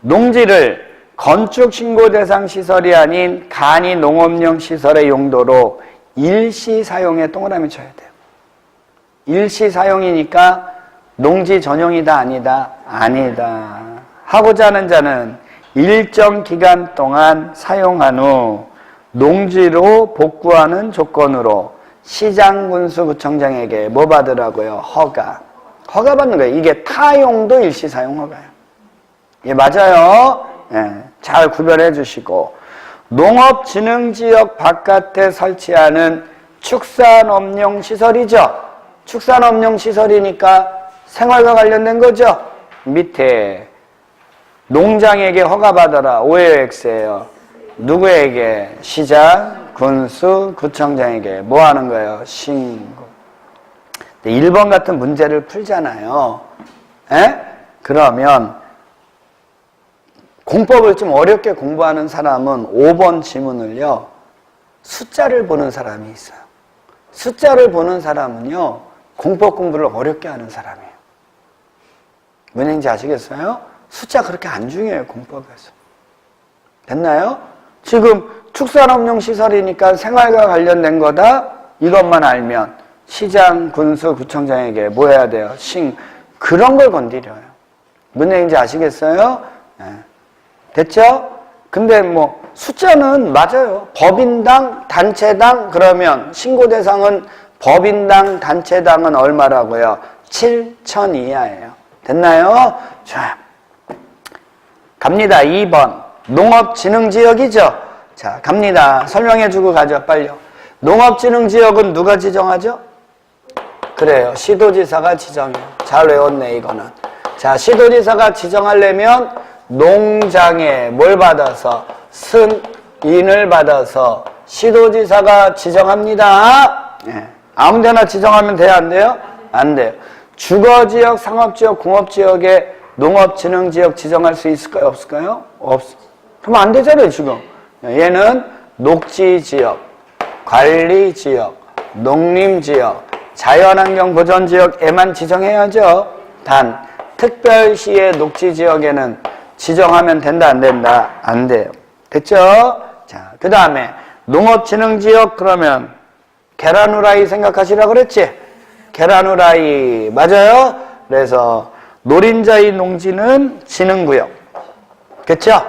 농지를 건축 신고 대상 시설이 아닌 간이 농업용 시설의 용도로 일시 사용에 동그라미 쳐야 돼요. 일시 사용이니까 농지 전용이다 아니다? 아니다. 하고자 하는 자는 일정 기간 동안 사용한 후 농지로 복구하는 조건으로 시장군수구청장에게 뭐 받으라고요? 허가 받는 거예요. 이게 타용도 일시 사용 허가예요. 예, 맞아요. 예, 잘 구별해 주시고, 농업진흥지역 바깥에 설치하는 축산업용 시설이죠. 축산업용 시설이니까 생활과 관련된 거죠. 밑에 농장에게 허가받아라. 오해요, X예요. 누구에게? 시장, 군수, 구청장에게. 뭐 하는 거예요? 신고. 1번 같은 문제를 풀잖아요. 에? 그러면 공법을 좀 어렵게 공부하는 사람은 5번 지문을요, 숫자를 보는 사람이 있어요. 숫자를 보는 사람은요, 공법 공부를 어렵게 하는 사람이에요. 뭔 얘기인지 아시겠어요? 숫자 그렇게 안 중요해요, 공법에서. 됐나요? 지금 축산업용 시설이니까 생활과 관련된 거다? 이것만 알면 시장, 군수, 구청장에게 뭐 해야 돼요? 그런 걸 건드려요. 뭔 얘기인지 아시겠어요? 네. 됐죠? 근데 뭐 숫자는 맞아요. 법인당, 단체당 그러면 신고 대상은 법인당, 단체당은 얼마라고요? 7천 이하예요. 됐나요? 자, 갑니다. 2번. 농업진흥지역이죠? 자, 갑니다. 설명해주고 가죠. 빨리요. 농업진흥지역은 누가 지정하죠? 그래요. 시도지사가 지정해요. 잘 외웠네, 이거는. 자, 시도지사가 지정하려면 농장에 뭘 받아서? 승인을 받아서 시도지사가 지정합니다. 예. 아무 데나 지정하면 돼요? 안 돼요? 안 돼요. 주거지역, 상업지역, 공업지역에 농업진흥지역 지정할 수 있을까요? 없을까요? 그럼 안 되잖아요, 지금. 얘는 녹지지역, 관리지역, 농림지역, 자연환경보전지역에만 지정해야죠. 단, 특별시의 녹지지역에는 지정하면 된다, 안 된다? 안 돼요. 됐죠? 자, 그 다음에 농업진흥지역 그러면 계란 후라이 생각하시라고 그랬지? 계란 후라이 맞아요? 그래서 노린자의 농지는 진흥구역. 그쵸?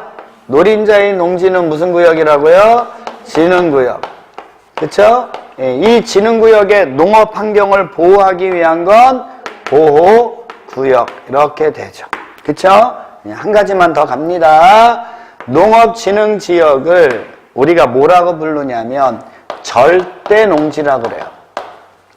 노린자의 농지는 무슨 구역이라고요? 진흥구역. 그쵸? 이 진흥구역의 농업환경을 보호하기 위한 건 보호구역. 이렇게 되죠. 그쵸? 한 가지만 더 갑니다. 농업진흥지역을 우리가 뭐라고 부르냐면 절대농지라고 그래요.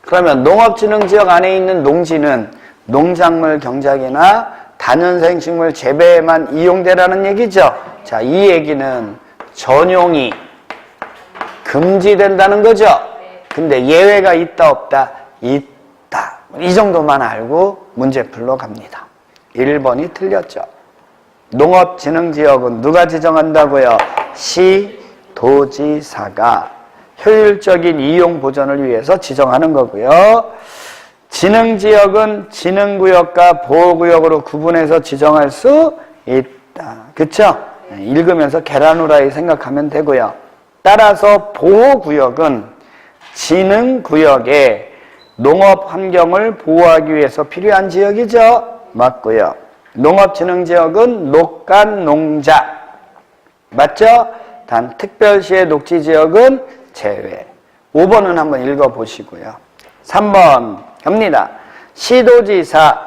그러면 농업진흥지역 안에 있는 농지는 농작물 경작이나 다년생식물 재배에만 이용되라는 얘기죠. 자, 이 얘기는 전용이 금지된다는 거죠. 근데 예외가 있다 없다? 있다. 이 정도만 알고 문제풀러 갑니다. 1번이 틀렸죠. 농업진흥지역은 누가 지정한다고요? 시도지사가 효율적인 이용 보전을 위해서 지정하는 거고요. 진흥지역은 진흥구역과 보호구역으로 구분해서 지정할 수 있다. 그쵸? 읽으면서 계란 후라이 생각하면 되고요. 따라서 보호구역은 진흥구역에 농업환경을 보호하기 위해서 필요한 지역이죠. 맞고요. 농업진흥지역은 녹간농자. 맞죠? 단 특별시의 녹지지역은 제외. 5번은 한번 읽어보시고요. 3번 갑니다. 시도지사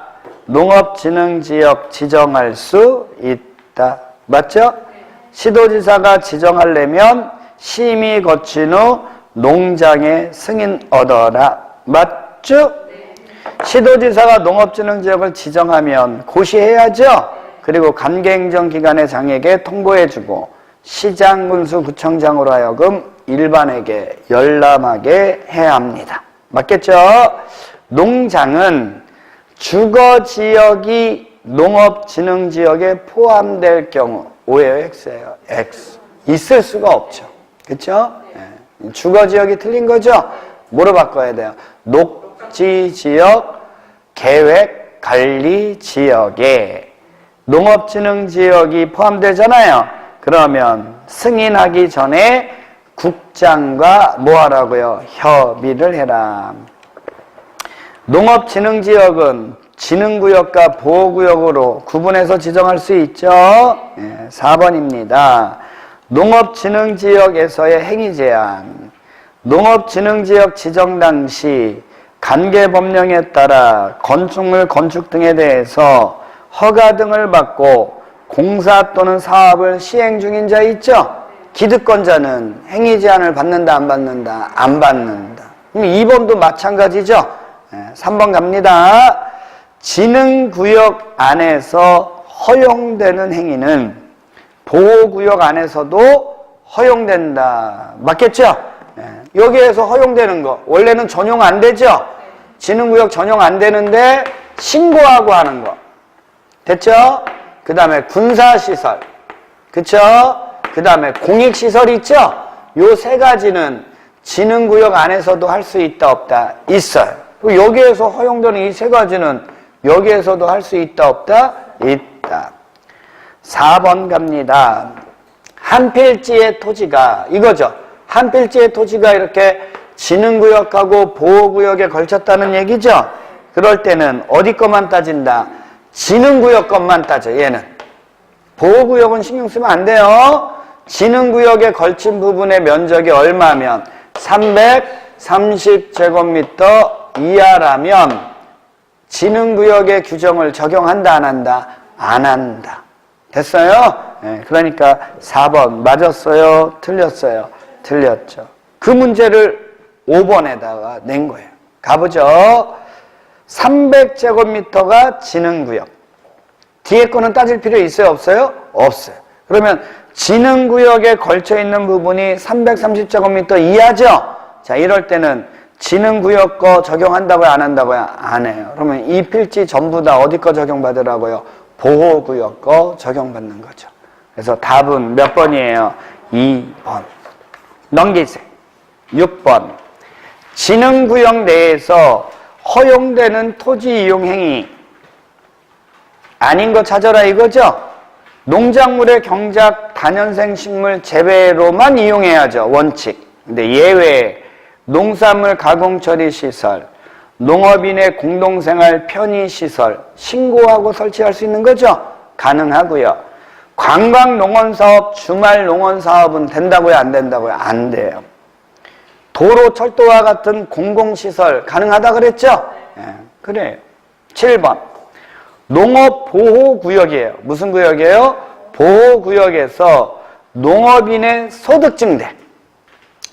농업진흥지역 지정할 수 있다. 맞죠? 시도지사가 지정하려면 심의 거친 후 농장에 승인 얻어라. 맞죠? 시도지사가 농업진흥지역을 지정하면 고시해야죠. 그리고 관계행정기관의 장에게 통보해주고 시장, 군수, 구청장으로 하여금 일반에게 열람하게 해야 합니다. 맞겠죠? 농장은 주거지역이 농업진흥지역에 포함될 경우 오해요, X예요. X. 있을 수가 없죠. 그렇죠? 네. 주거지역이 틀린 거죠? 뭐로 바꿔야 돼요? 녹지지역, 계획관리지역에 농업진흥지역이 포함되잖아요. 그러면 승인하기 전에 국장과 뭐 하라고요? 협의를 해라. 농업진흥지역은 진흥구역과 보호구역으로 구분해서 지정할 수 있죠. 4번입니다. 농업진흥지역에서의 행위제한. 농업진흥지역 지정 당시 관계법령에 따라 건축물 건축 등에 대해서 허가 등을 받고 공사 또는 사업을 시행 중인 자 있죠? 기득권자는 행위제한을 받는다, 안 받는다? 안 받는다. 그럼 2번도 마찬가지죠? 3번 갑니다. 진흥구역 안에서 허용되는 행위는 보호구역 안에서도 허용된다. 맞겠죠? 여기에서 허용되는 거 원래는 전용 안 되죠? 진흥구역 전용 안 되는데 신고하고 하는 거 됐죠? 그 다음에 군사시설 그쵸? 그 다음에 공익시설 있죠? 요 세 가지는 진흥구역 안에서도 할 수 있다 없다? 있어요. 여기에서 허용되는 이 세 가지는 여기에서도 할 수 있다 없다? 있다. 4번 갑니다. 한 필지의 토지가 이거죠. 한 필지의 토지가 이렇게 진흥구역하고 보호구역에 걸쳤다는 얘기죠. 그럴 때는 어디 것만 따진다? 진흥구역 것만 따져. 얘는 보호구역은 신경 쓰면 안 돼요. 진흥구역에 걸친 부분의 면적이 얼마면 330제곱미터 이하라면 진흥구역의 규정을 적용한다 안 한다? 안 한다. 됐어요? 그러니까 4번 맞았어요? 틀렸어요? 틀렸죠. 그 문제를 5번에다가 낸 거예요. 가보죠. 300제곱미터가 진흥구역. 뒤에 거는 따질 필요 있어요? 없어요? 없어요. 그러면 진흥구역에 걸쳐 있는 부분이 330제곱미터 이하죠? 자, 이럴 때는 진흥구역 거 적용한다고요? 안 한다고요? 안 해요. 그러면 이 필지 전부 다 어디 거 적용받으라고요? 보호구역 거 적용받는 거죠. 그래서 답은 몇 번이에요? 2번. 넘기세요. 6번. 진흥구역 내에서 허용되는 토지 이용 행위 아닌 거 찾아라 이거죠? 농작물의 경작, 다년생 식물 재배로만 이용해야죠. 원칙. 근데 예외 농산물 가공 처리 시설, 농업인의 공동생활 편의 시설 신고하고 설치할 수 있는 거죠? 가능하고요. 관광 농원 사업, 주말 농원 사업은 된다고요? 안 된다고요? 안 돼요. 도로, 철도와 같은 공공시설 가능하다 그랬죠? 그래요. 7번. 농업보호구역이에요. 무슨 구역이에요? 보호구역에서 농업인의 소득 증대,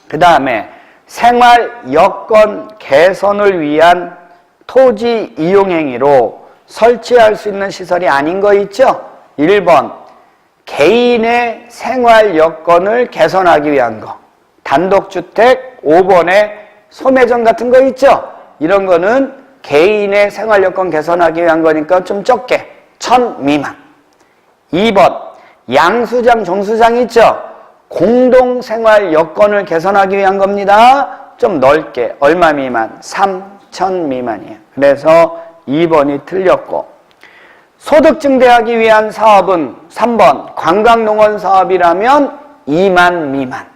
그 다음에 생활 여건 개선을 위한 토지 이용행위로 설치할 수 있는 시설이 아닌 거 있죠? 1번. 개인의 생활 여건을 개선하기 위한 거. 단독주택, 5번에 소매점 같은 거 있죠? 이런 거는 개인의 생활 여건 개선하기 위한 거니까 좀 적게 1000 미만. 2번 양수장, 정수장 있죠? 공동생활 여건을 개선하기 위한 겁니다. 좀 넓게 얼마 미만? 3000 미만이에요. 그래서 2번이 틀렸고 소득 증대하기 위한 사업은 3번 관광농원 사업이라면 2만 미만,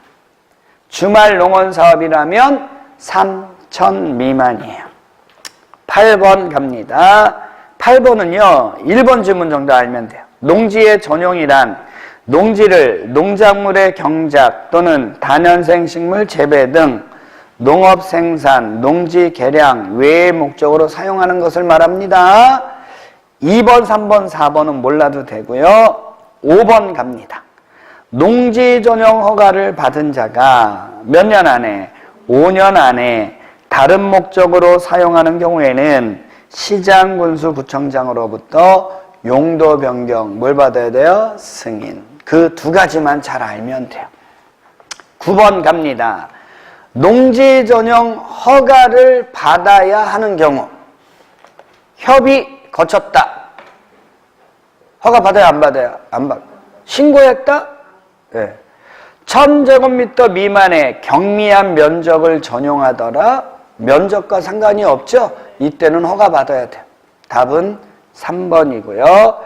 주말 농원 사업이라면 3000 미만이에요. 8번 갑니다. 8번은요 1번 질문 정도 알면 돼요. 농지의 전용이란 농지를 농작물의 경작 또는 다년생 식물 재배 등 농업 생산, 농지 개량 외의 목적으로 사용하는 것을 말합니다. 2번, 3번, 4번은 몰라도 되고요. 5번 갑니다. 농지 전용 허가를 받은 자가 몇 년 안에? 5년 안에 다른 목적으로 사용하는 경우에는 시장군수구청장으로부터 용도 변경 뭘 받아야 돼요? 승인. 그 두 가지만 잘 알면 돼요. 9번 갑니다. 농지 전용 허가를 받아야 하는 경우 협의 거쳤다. 허가 받아요? 안 받아요? 안 받아요. 신고했다? 네. 1000제곱미터 미만의 경미한 면적을 전용하더라. 면적과 상관이 없죠? 이때는 허가 받아야 돼요. 답은 3번이고요.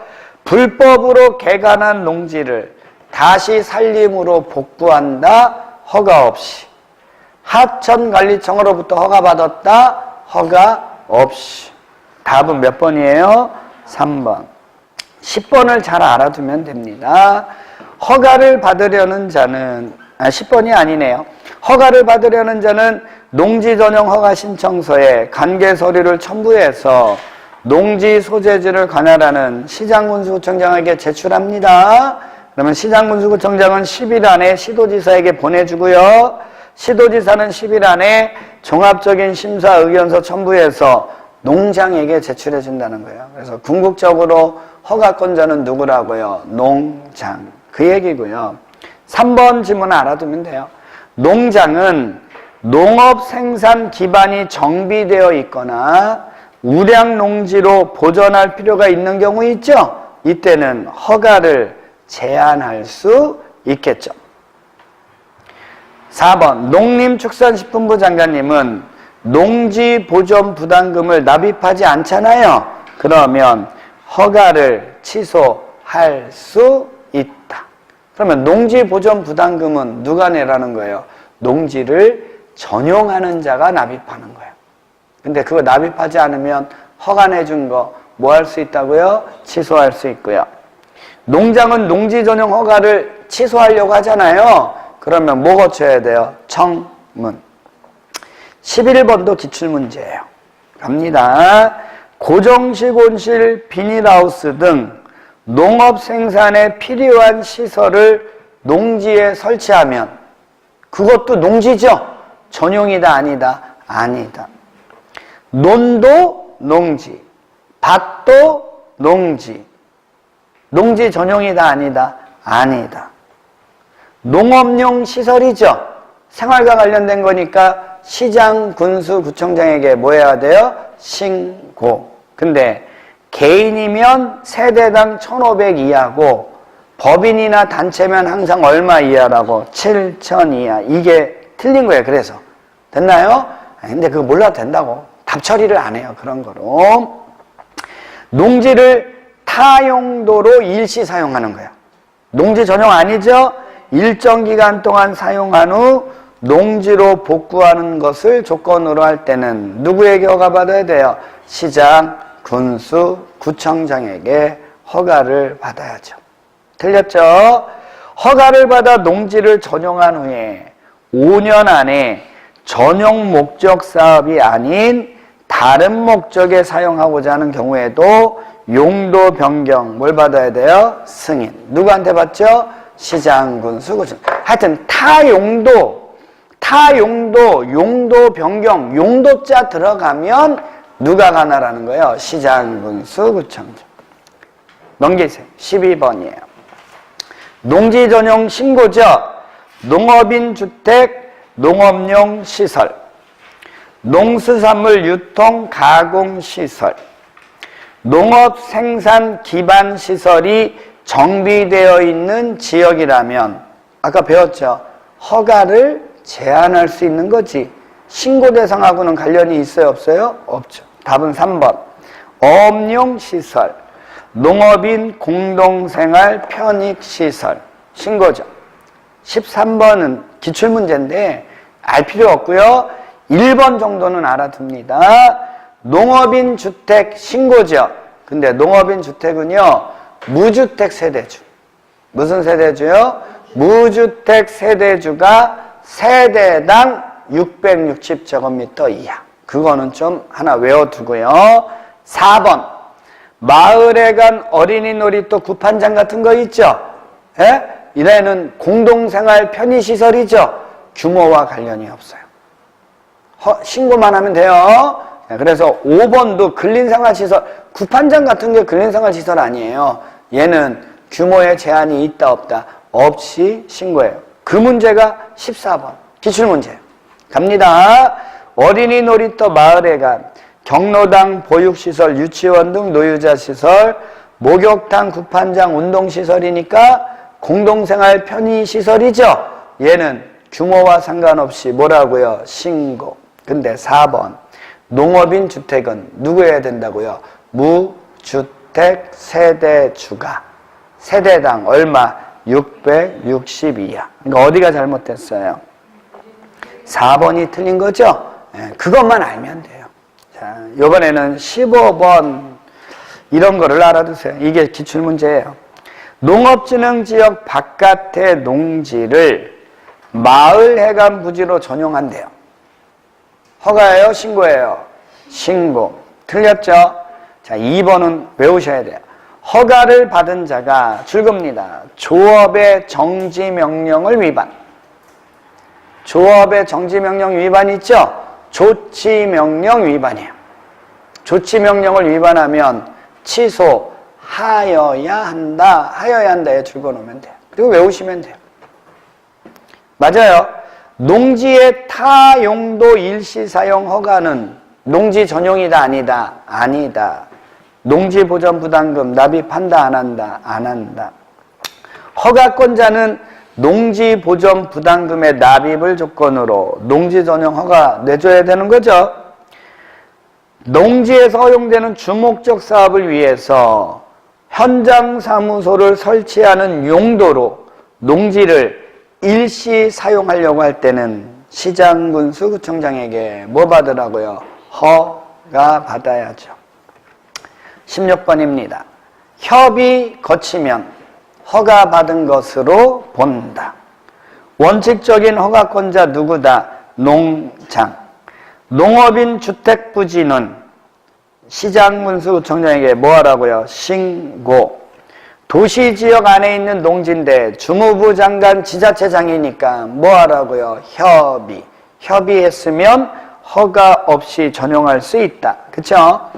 불법으로 개간한 농지를 다시 살림으로 복구한다. 허가 없이. 하천관리청으로부터 허가받았다. 허가 없이. 답은 몇 번이에요? 3번. 10번을 잘 알아두면 됩니다. 허가를 받으려는 자는 10번이 아니네요. 허가를 받으려는 자는 농지 전용 허가 신청서에 관계 서류를 첨부해서 농지 소재지를 관할하는 시장군수구청장에게 제출합니다. 그러면 시장군수구청장은 10일 안에 시도지사에게 보내주고요. 시도지사는 10일 안에 종합적인 심사 의견서 첨부해서 농장에게 제출해 준다는 거예요. 그래서 궁극적으로 허가권자는 누구라고요? 농장. 그 얘기고요. 3번 지문 알아두면 돼요. 농장은 농업 생산 기반이 정비되어 있거나 우량 농지로 보존할 필요가 있는 경우 있죠? 이때는 허가를 제한할 수 있겠죠. 4번 농림축산식품부 장관님은 농지 보존 부담금을 납입하지 않잖아요. 그러면 허가를 취소할 수 있다. 그러면 농지 보존 부담금은 누가 내라는 거예요? 농지를 전용하는 자가 납입하는 거예요. 근데 그거 납입하지 않으면 허가 내준 거 뭐 할 수 있다고요? 취소할 수 있고요. 농장은 농지 전용 허가를 취소하려고 하잖아요. 그러면 뭐 거쳐야 돼요? 청문. 11번도 기출문제예요. 갑니다. 고정식 온실, 비닐하우스 등 농업 생산에 필요한 시설을 농지에 설치하면 그것도 농지죠? 전용이다 아니다? 아니다. 논도 농지, 밭도 농지. 농지 전용이다 아니다? 아니다. 농업용 시설이죠? 생활과 관련된 거니까 시장, 군수, 구청장에게 뭐 해야 돼요? 신고. 근데 개인이면 세대당 1,500 이하고 법인이나 단체면 항상 얼마 이하라고? 7,000 이하. 이게 틀린 거예요. 그래서. 됐나요? 근데 그거 몰라도 된다고. 답 처리를 안 해요. 그런 거로. 농지를 타용도로 일시 사용하는 거예요. 농지 전용 아니죠? 일정 기간 동안 사용한 후 농지로 복구하는 것을 조건으로 할 때는 누구에게 허가받아야 돼요? 시장, 군수, 구청장에게 허가를 받아야죠. 틀렸죠? 허가를 받아 농지를 전용한 후에 5년 안에 전용 목적 사업이 아닌 다른 목적에 사용하고자 하는 경우에도 용도 변경, 뭘 받아야 돼요? 승인. 누구한테 받죠? 시장, 군수, 구청. 하여튼 타용도, 용도 변경, 용도자 들어가면 누가 관할하는 거예요? 시장, 군수, 구청장. 넘기세요. 12번이에요. 농지 전용 신고죠. 농업인 주택, 농업용 시설, 농수산물 유통 가공 시설, 농업 생산 기반 시설이 정비되어 있는 지역이라면 아까 배웠죠? 허가를 제한할 수 있는 거지. 신고 대상하고는 관련이 있어요? 없어요? 없죠. 답은 3번. 어업용 시설, 농업인 공동생활 편익시설, 신고죠. 13번은 기출문제인데 알 필요 없고요. 1번 정도는 알아둡니다. 농업인 주택 신고죠. 근데 농업인 주택은요, 무주택 세대주. 무슨 세대주요? 무주택 세대주가 세대당 660제곱미터 이하. 그거는 좀 하나 외워두고요. 4번. 마을에 간 어린이 놀이터 구판장 같은 거 있죠? 예? 이래는 공동생활 편의시설이죠? 규모와 관련이 없어요. 신고만 하면 돼요. 그래서 5번도 근린생활시설, 구판장 같은 게 근린생활시설 아니에요. 얘는 규모에 제한이 있다 없다? 없이 신고해요. 그 문제가 14번 기출문제예요. 갑니다. 어린이 놀이터 마을에 간 경로당 보육시설, 유치원 등 노유자시설, 목욕탕, 구판장, 운동시설이니까 공동생활 편의시설이죠. 얘는 규모와 상관없이 뭐라고요? 신고. 근데 4번 농업인 주택은 누구 해야 된다고요? 무주택. 주택 세대주가 세대당 얼마? 662야. 그러니까 어디가 잘못됐어요? 4번이 틀린 거죠? 그것만 알면 돼요. 자, 이번에는 15번 이런 거를 알아두세요. 이게 기출문제예요. 농업진흥지역 바깥의 농지를 마을 해관 부지로 전용한대요. 허가예요? 신고예요? 신고. 틀렸죠? 자, 2번은 외우셔야 돼요. 허가를 받은 자가 줄겁니다. 조업의 정지명령을 위반. 조업의 정지명령 위반 있죠? 조치명령 위반이에요. 조치명령을 위반하면 취소하여야 한다. 하여야 한다에 줄거놓으면 돼요. 그리고 외우시면 돼요. 맞아요. 농지의 타 용도 일시사용 허가는 농지 전용이다 아니다? 아니다. 농지보전부담금 납입한다 안 한다? 안 한다. 허가권자는 농지보전부담금의 납입을 조건으로 농지 전용 허가 내줘야 되는 거죠. 농지에서 허용되는 주목적 사업을 위해서 현장 사무소를 설치하는 용도로 농지를 일시 사용하려고 할 때는 시장, 군수, 구청장에게 뭐 받으라고요? 허가 받아야죠. 16번입니다. 협의 거치면 허가 받은 것으로 본다. 원칙적인 허가권자 누구다? 농장. 농업인 주택부지는 시장, 군수, 구청장에게 뭐 하라고요? 신고. 도시지역 안에 있는 농지인데 주무부 장관 지자체장이니까 뭐 하라고요? 협의. 협의했으면 허가 없이 전용할 수 있다. 그쵸?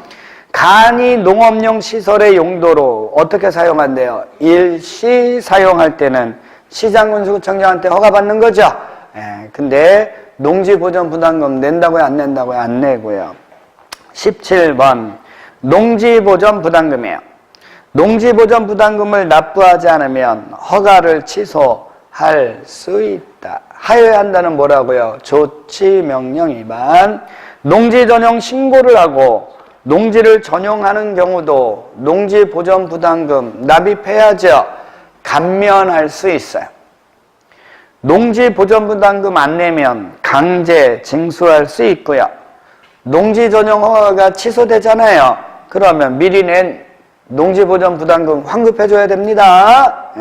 간이 농업용 시설의 용도로 어떻게 사용한대요? 일시 사용할 때는 시장, 군수, 구청장한테 허가받는 거죠? 근데 농지보전부담금 낸다고요? 안 낸다고요? 안 내고요. 17번 농지보전부담금이에요. 농지보전부담금을 납부하지 않으면 허가를 취소할 수 있다. 하여야 한다는 뭐라고요? 조치명령 위반. 농지 전용 신고를 하고 농지를 전용하는 경우도 농지보전부담금 납입해야죠. 감면할 수 있어요. 농지보전부담금 안 내면 강제 징수할 수 있고요. 농지 전용 허가가 취소되잖아요. 그러면 미리 낸 농지보전부담금 환급해줘야 됩니다.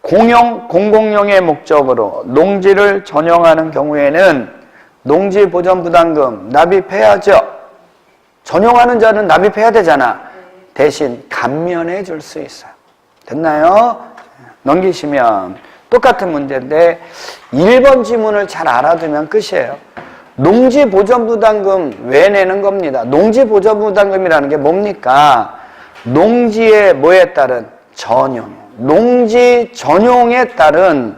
공공용의 목적으로 농지를 전용하는 경우에는 농지보전부담금 납입해야죠. 전용하는 자는 납입해야 되잖아. 대신 감면해 줄 수 있어요. 됐나요? 넘기시면 똑같은 문제인데 1번 지문을 잘 알아두면 끝이에요. 농지보전부담금 왜 내는 겁니다. 농지보전부담금이라는 게 뭡니까? 농지의 뭐에 따른? 전용. 농지 전용에 따른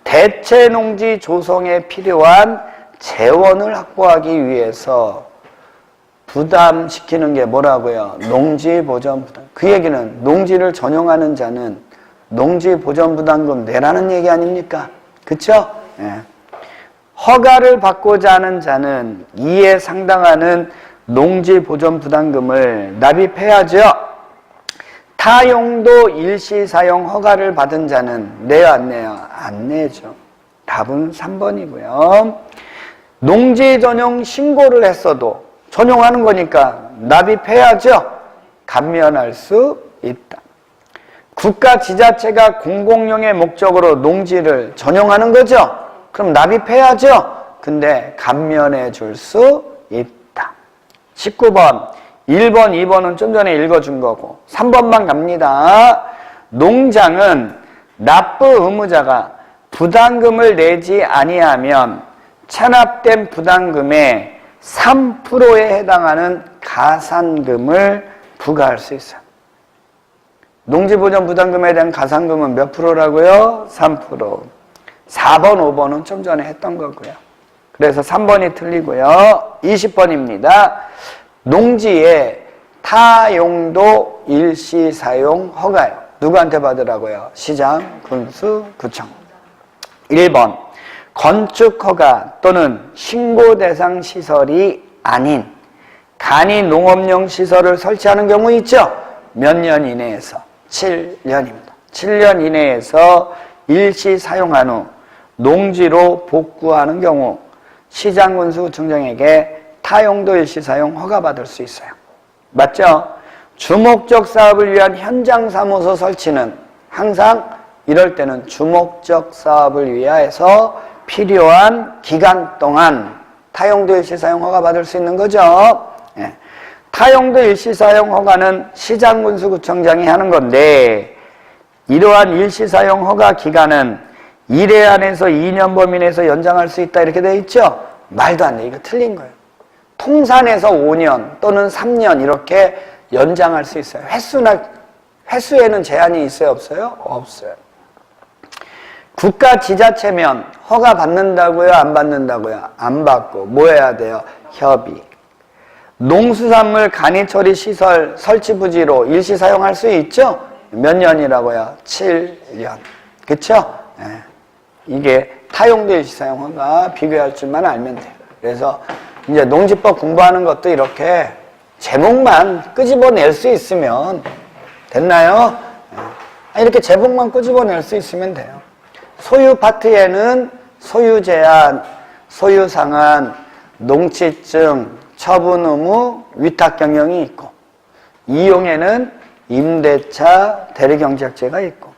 대체 농지 조성에 필요한 재원을 확보하기 위해서 부담시키는 게 뭐라고요? 농지보전부담. 그 얘기는 농지를 전용하는 자는 농지보전부담금 내라는 얘기 아닙니까? 그쵸? 허가를 받고자 하는 자는 이에 상당하는 농지보전부담금을 납입해야죠. 타용도 일시사용 허가를 받은 자는 내요 안 내요? 안 내죠. 답은 3번이고요. 농지 전용 신고를 했어도 전용하는 거니까 납입해야죠. 감면할 수 있다. 국가 지자체가 공공용의 목적으로 농지를 전용하는 거죠. 그럼 납입해야죠. 근데 감면해 줄 수 있다. 19번 1번, 2번은 좀 전에 읽어준 거고 3번만 갑니다. 농장은 납부 의무자가 부담금을 내지 아니하면 체납된 부담금의 3%에 해당하는 가산금을 부과할 수 있어요. 농지보전 부담금에 대한 가산금은 몇 프로라고요? 3%. 4번, 5번은 좀 전에 했던 거고요. 그래서 3번이 틀리고요. 20번입니다. 농지에 타용도 일시사용 허가요. 누구한테 받으라고요? 시장, 군수, 구청. 1번 건축허가 또는 신고 대상 시설이 아닌 간이 농업용 시설을 설치하는 경우 있죠? 몇 년 이내에서? 7년입니다. 7년 이내에서 일시 사용한 후 농지로 복구하는 경우 시장군수구청장에게 타용도 일시 사용 허가받을 수 있어요. 맞죠? 주목적 사업을 위한 현장 사무소 설치는 항상 이럴 때는 주목적 사업을 위해서 필요한 기간 동안 타용도 일시 사용 허가받을 수 있는 거죠. 예. 타용도 일시 사용 허가는 시장군수구청장이 하는 건데 이러한 일시 사용 허가 기간은 1회 안에서 2년 범위 내에서 연장할 수 있다 이렇게 되어 있죠? 말도 안 돼. 이거 틀린 거예요. 통산에서 5년 또는 3년 이렇게 연장할 수 있어요. 횟수에는 제한이 있어요? 없어요? 없어요. 국가 지자체면 허가 받는다고요? 안 받는다고요? 안 받고 뭐 해야 돼요? 협의. 농수산물 간이처리 시설 설치 부지로 일시 사용할 수 있죠? 몇 년이라고요? 7년. 그쵸? 네. 이게 타용도 일시 사용 허가 비교할 줄만 알면 돼요. 그래서 이제 농지법 공부하는 것도 이렇게 제목만 끄집어낼 수 있으면 됐나요? 이렇게 제목만 끄집어낼 수 있으면 돼요. 소유 파트에는 소유 제한, 소유 상한, 농지증, 처분 의무, 위탁 경영이 있고 이용에는 임대차, 대리경작제가 있고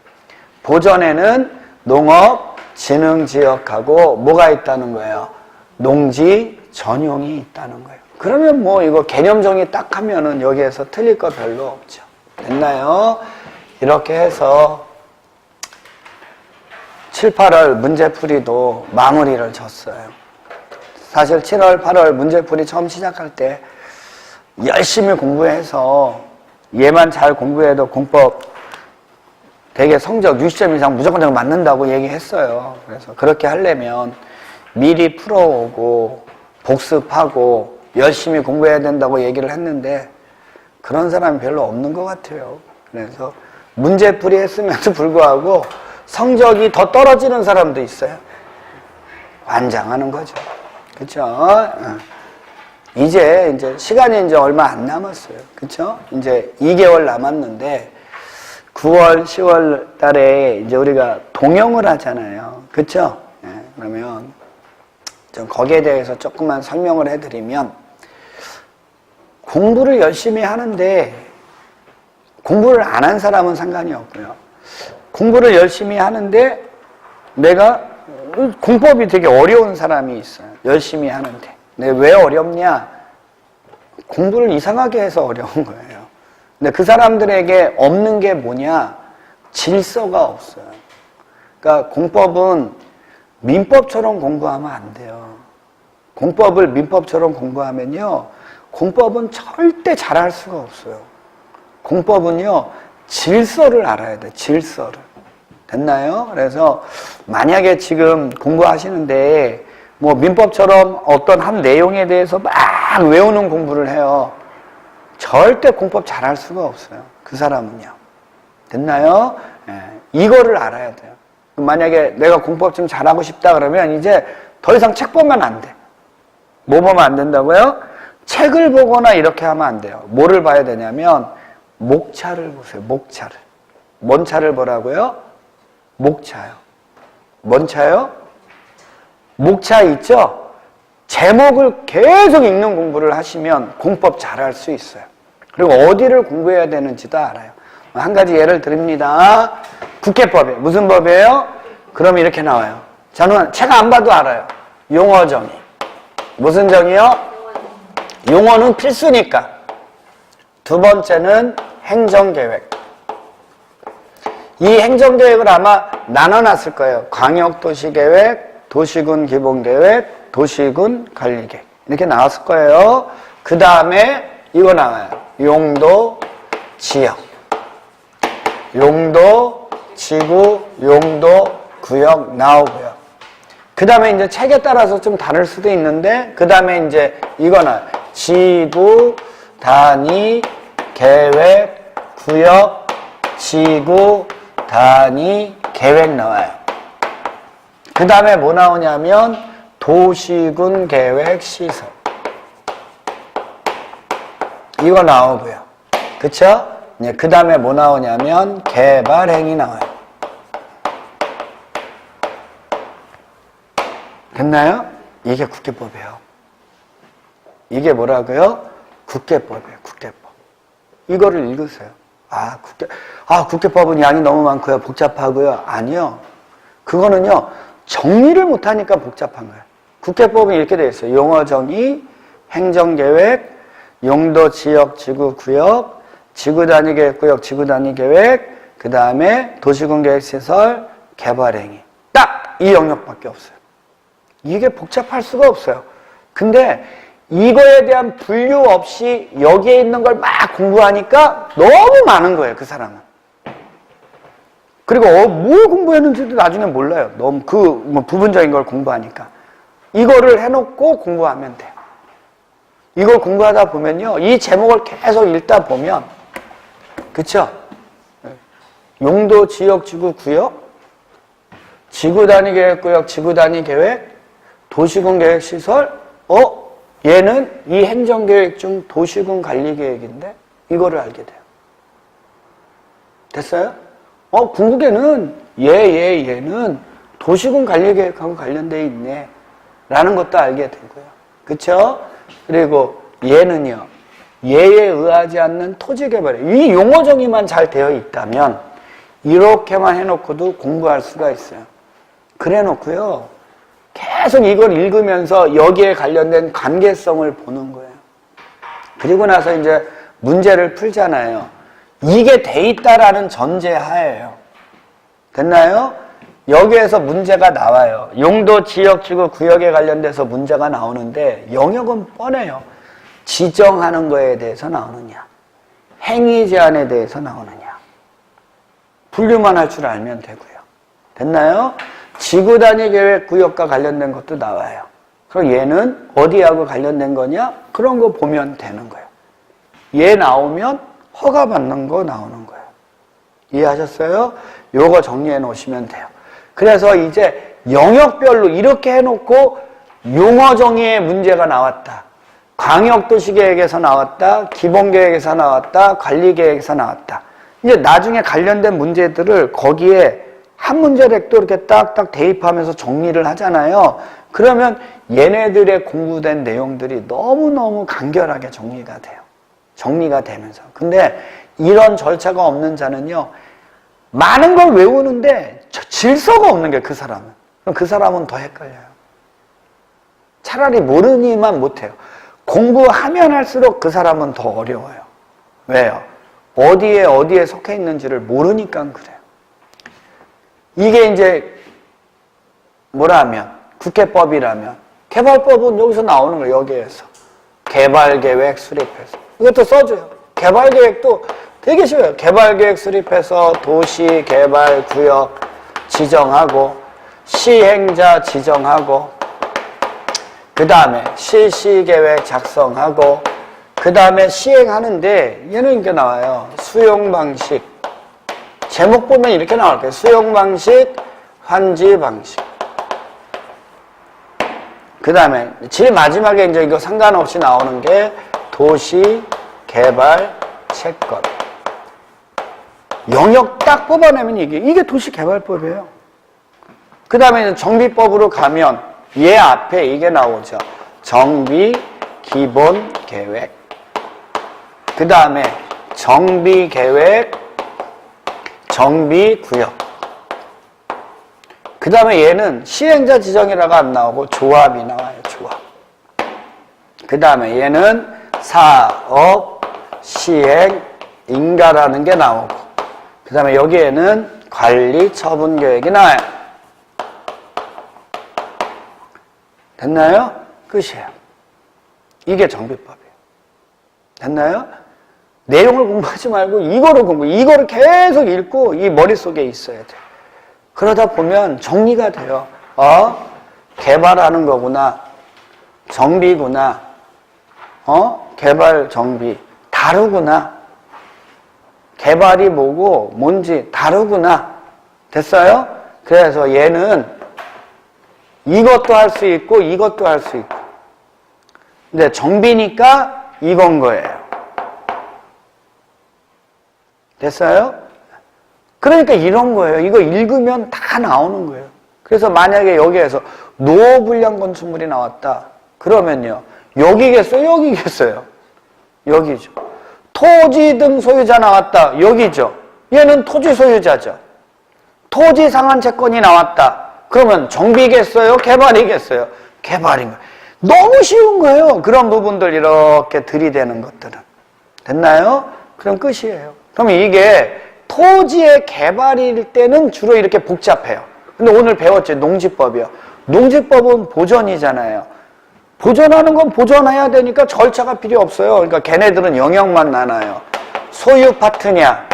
보전에는 농업, 진흥지역하고 뭐가 있다는 거예요? 농지 전용이 있다는 거예요. 그러면 뭐 이거 개념 정의 딱 하면은 여기에서 틀릴 거 별로 없죠. 됐나요? 이렇게 해서 7, 8월 문제풀이도 마무리를 졌어요. 사실 7월, 8월 문제풀이 처음 시작할 때 열심히 공부해서 얘만 잘 공부해도 공법 되게 성적 60점 이상 무조건 맞는다고 얘기했어요. 그래서 그렇게 하려면 미리 풀어오고 복습하고 열심히 공부해야 된다고 얘기를 했는데 그런 사람이 별로 없는 것 같아요. 그래서 문제풀이 했음에도 불구하고 성적이 더 떨어지는 사람도 있어요. 완장하는 거죠. 그쵸? 이제 시간이 이제 얼마 안 남았어요. 그쵸? 이제 2개월 남았는데 9월, 10월 달에 이제 우리가 동영을 하잖아요. 그쵸? 그러면 좀 거기에 대해서 조금만 설명을 해드리면 공부를 열심히 하는데 공부를 안 한 사람은 상관이 없고요. 공부를 열심히 하는데 내가 공법이 되게 어려운 사람이 있어요. 열심히 하는데. 근데 왜 어렵냐? 공부를 이상하게 해서 어려운 거예요. 근데 그 사람들에게 없는 게 뭐냐? 질서가 없어요. 그러니까 공법은 민법처럼 공부하면 안 돼요. 공법을 민법처럼 공부하면요. 공법은 절대 잘할 수가 없어요. 공법은요. 질서를 알아야 돼요. 질서를. 됐나요? 그래서 만약에 지금 공부하시는데 뭐 민법처럼 어떤 한 내용에 대해서 막 외우는 공부를 해요. 절대 공법 잘할 수가 없어요. 그 사람은요. 됐나요? 이거를 알아야 돼요. 만약에 내가 공법 좀 잘하고 싶다 그러면 이제 더 이상 책 보면 안 돼. 뭐 보면 안 된다고요? 책을 보거나 이렇게 하면 안 돼요. 뭐를 봐야 되냐면 목차를 보세요. 목차를. 뭔 차를 보라고요? 목차요. 뭔 차요? 목차 있죠? 제목을 계속 읽는 공부를 하시면 공법 잘할 수 있어요. 그리고 어디를 공부해야 되는지도 알아요. 한 가지 예를 드립니다. 국회법이에요. 무슨 법이에요? 그럼 이렇게 나와요. 저는 책 안 봐도 알아요. 용어 정의. 무슨 정의요? 용어는 필수니까. 두 번째는 행정계획. 이 행정계획을 아마 나눠놨을 거예요. 광역도시계획, 도시군 기본계획, 도시군 관리계획. 이렇게 나왔을 거예요. 그 다음에 이거 나와요. 용도, 지역. 용도, 지구, 용도, 구역 나오고요. 그 다음에 이제 책에 따라서 좀 다를 수도 있는데, 그 다음에 이제 이거는 지구, 단위, 계획, 구역, 지구, 단위, 계획 나와요. 그 다음에 뭐 나오냐면 도시군 계획 시설. 이거 나오고요. 그쵸? 이제 그 다음에 뭐 나오냐면 개발행위 나와요. 됐나요? 이게 국계법이에요. 이게 뭐라고요? 국계법이에요. 국계법. 이거를 읽으세요. 국계법은 양이 너무 많고요. 복잡하고요. 아니요. 그거는요. 정리를 못하니까 복잡한 거예요. 국계법은 이렇게 되어 있어요. 용어 정의, 행정계획, 용도, 지역, 지구, 구역, 지구 단위 계획, 구역, 지구 단위 계획, 그 다음에 도시군 계획 시설, 개발행위. 딱 이 영역밖에 없어요. 이게 복잡할 수가 없어요. 근데 이거에 대한 분류 없이 여기에 있는 걸 막 공부하니까 너무 많은 거예요, 그 사람은. 그리고 뭘 공부했는지도 나중에 몰라요. 너무 부분적인 걸 공부하니까. 이거를 해놓고 공부하면 돼요. 이걸 공부하다 보면요, 이 제목을 계속 읽다 보면, 그쵸? 용도, 지역, 지구, 구역, 지구 단위 계획, 구역, 지구 단위 계획, 도시군 계획 시설, 얘는 이 행정계획 중 도시군 관리계획인데 이거를 알게 돼요. 됐어요? 궁극에는 얘는 도시군 관리계획하고 관련되어 있네 라는 것도 알게 되고요. 그쵸? 그리고 얘는요, 얘에 의하지 않는 토지개발, 이 용어 정의만 잘 되어 있다면 이렇게만 해놓고도 공부할 수가 있어요. 그래 놓고요, 계속 이걸 읽으면서 여기에 관련된 관계성을 보는 거예요. 그리고 나서 이제 문제를 풀잖아요. 이게 돼 있다라는 전제하에요. 됐나요? 여기에서 문제가 나와요. 용도, 지역, 지구, 구역에 관련돼서 문제가 나오는데 영역은 뻔해요. 지정하는 거에 대해서 나오느냐, 행위 제한에 대해서 나오느냐. 분류만 할 줄 알면 되고요. 됐나요? 지구 단위 계획 구역과 관련된 것도 나와요. 그럼 얘는 어디하고 관련된 거냐? 그런 거 보면 되는 거예요. 얘 나오면 허가받는 거 나오는 거예요. 이해하셨어요? 요거 정리해 놓으시면 돼요. 그래서 이제 영역별로 이렇게 해놓고 용어 정의의 문제가 나왔다. 광역도시계획에서 나왔다. 기본계획에서 나왔다. 관리계획에서 나왔다. 이제 나중에 관련된 문제들을 거기에 한 문제렉도 이렇게 딱딱 대입하면서 정리를 하잖아요. 그러면 얘네들의 공부된 내용들이 너무너무 간결하게 정리가 돼요. 정리가 되면서. 근데 이런 절차가 없는 자는요, 많은 걸 외우는데 질서가 없는 게 그 사람은. 그럼 그 사람은 더 헷갈려요. 차라리 모르니만 못해요. 공부하면 할수록 그 사람은 더 어려워요. 왜요? 어디에 속해 있는지를 모르니까 그래요. 이게 이제 뭐라 하면, 국회법이라면 개발법은 여기서 나오는 거예요. 여기에서 개발계획 수립해서 이것도 써줘요. 개발계획도 되게 쉬워요. 개발계획 수립해서 도시개발구역 지정하고 시행자 지정하고 그 다음에 실시계획 작성하고 그 다음에 시행하는데 얘는 이렇게 나와요. 수용방식. 제목 보면 이렇게 나올 거예요. 수용방식, 환지방식. 그 다음에 제일 마지막에 이제 이거 상관없이 나오는 게 도시개발 채권. 영역 딱 뽑아내면 이게 도시개발법이에요. 그 다음에 정비법으로 가면 얘 앞에 이게 나오죠. 정비, 기본, 계획. 그 다음에 정비, 계획, 정비, 구역. 그 다음에 얘는 시행자 지정이라고 안 나오고 조합이 나와요. 조합. 그 다음에 얘는 사업, 시행, 인가라는 게 나오고 그 다음에 여기에는 관리, 처분 계획이 나와요. 됐나요? 끝이에요. 이게 정비법이에요. 됐나요? 내용을 공부하지 말고 이거를 계속 읽고 이 머릿속에 있어야 돼요. 그러다 보면 정리가 돼요. 개발하는 거구나. 정비구나. 개발, 정비. 다르구나. 개발이 뭐고 뭔지 다르구나. 됐어요? 그래서 얘는 이것도 할 수 있고 이것도 할 수 있고. 근데 정비니까 이건 거예요. 됐어요? 그러니까 이런 거예요. 이거 읽으면 다 나오는 거예요. 그래서 만약에 여기에서 노불량 건축물이 나왔다. 그러면요. 여기겠어요? 여기겠어요? 여기죠. 토지 등 소유자 나왔다. 여기죠. 얘는 토지 소유자죠. 토지 상한 채권이 나왔다. 그러면 정비겠어요? 개발이겠어요? 개발인 거예요. 너무 쉬운 거예요. 그런 부분들 이렇게 들이대는 것들은. 됐나요? 그럼 끝이에요. 그럼 이게 토지의 개발일 때는 주로 이렇게 복잡해요. 근데 오늘 배웠죠. 농지법이요. 농지법은 보전이잖아요. 보전하는 건 보전해야 되니까 절차가 필요 없어요. 그러니까 걔네들은 영역만 나눠요. 소유 파트냐,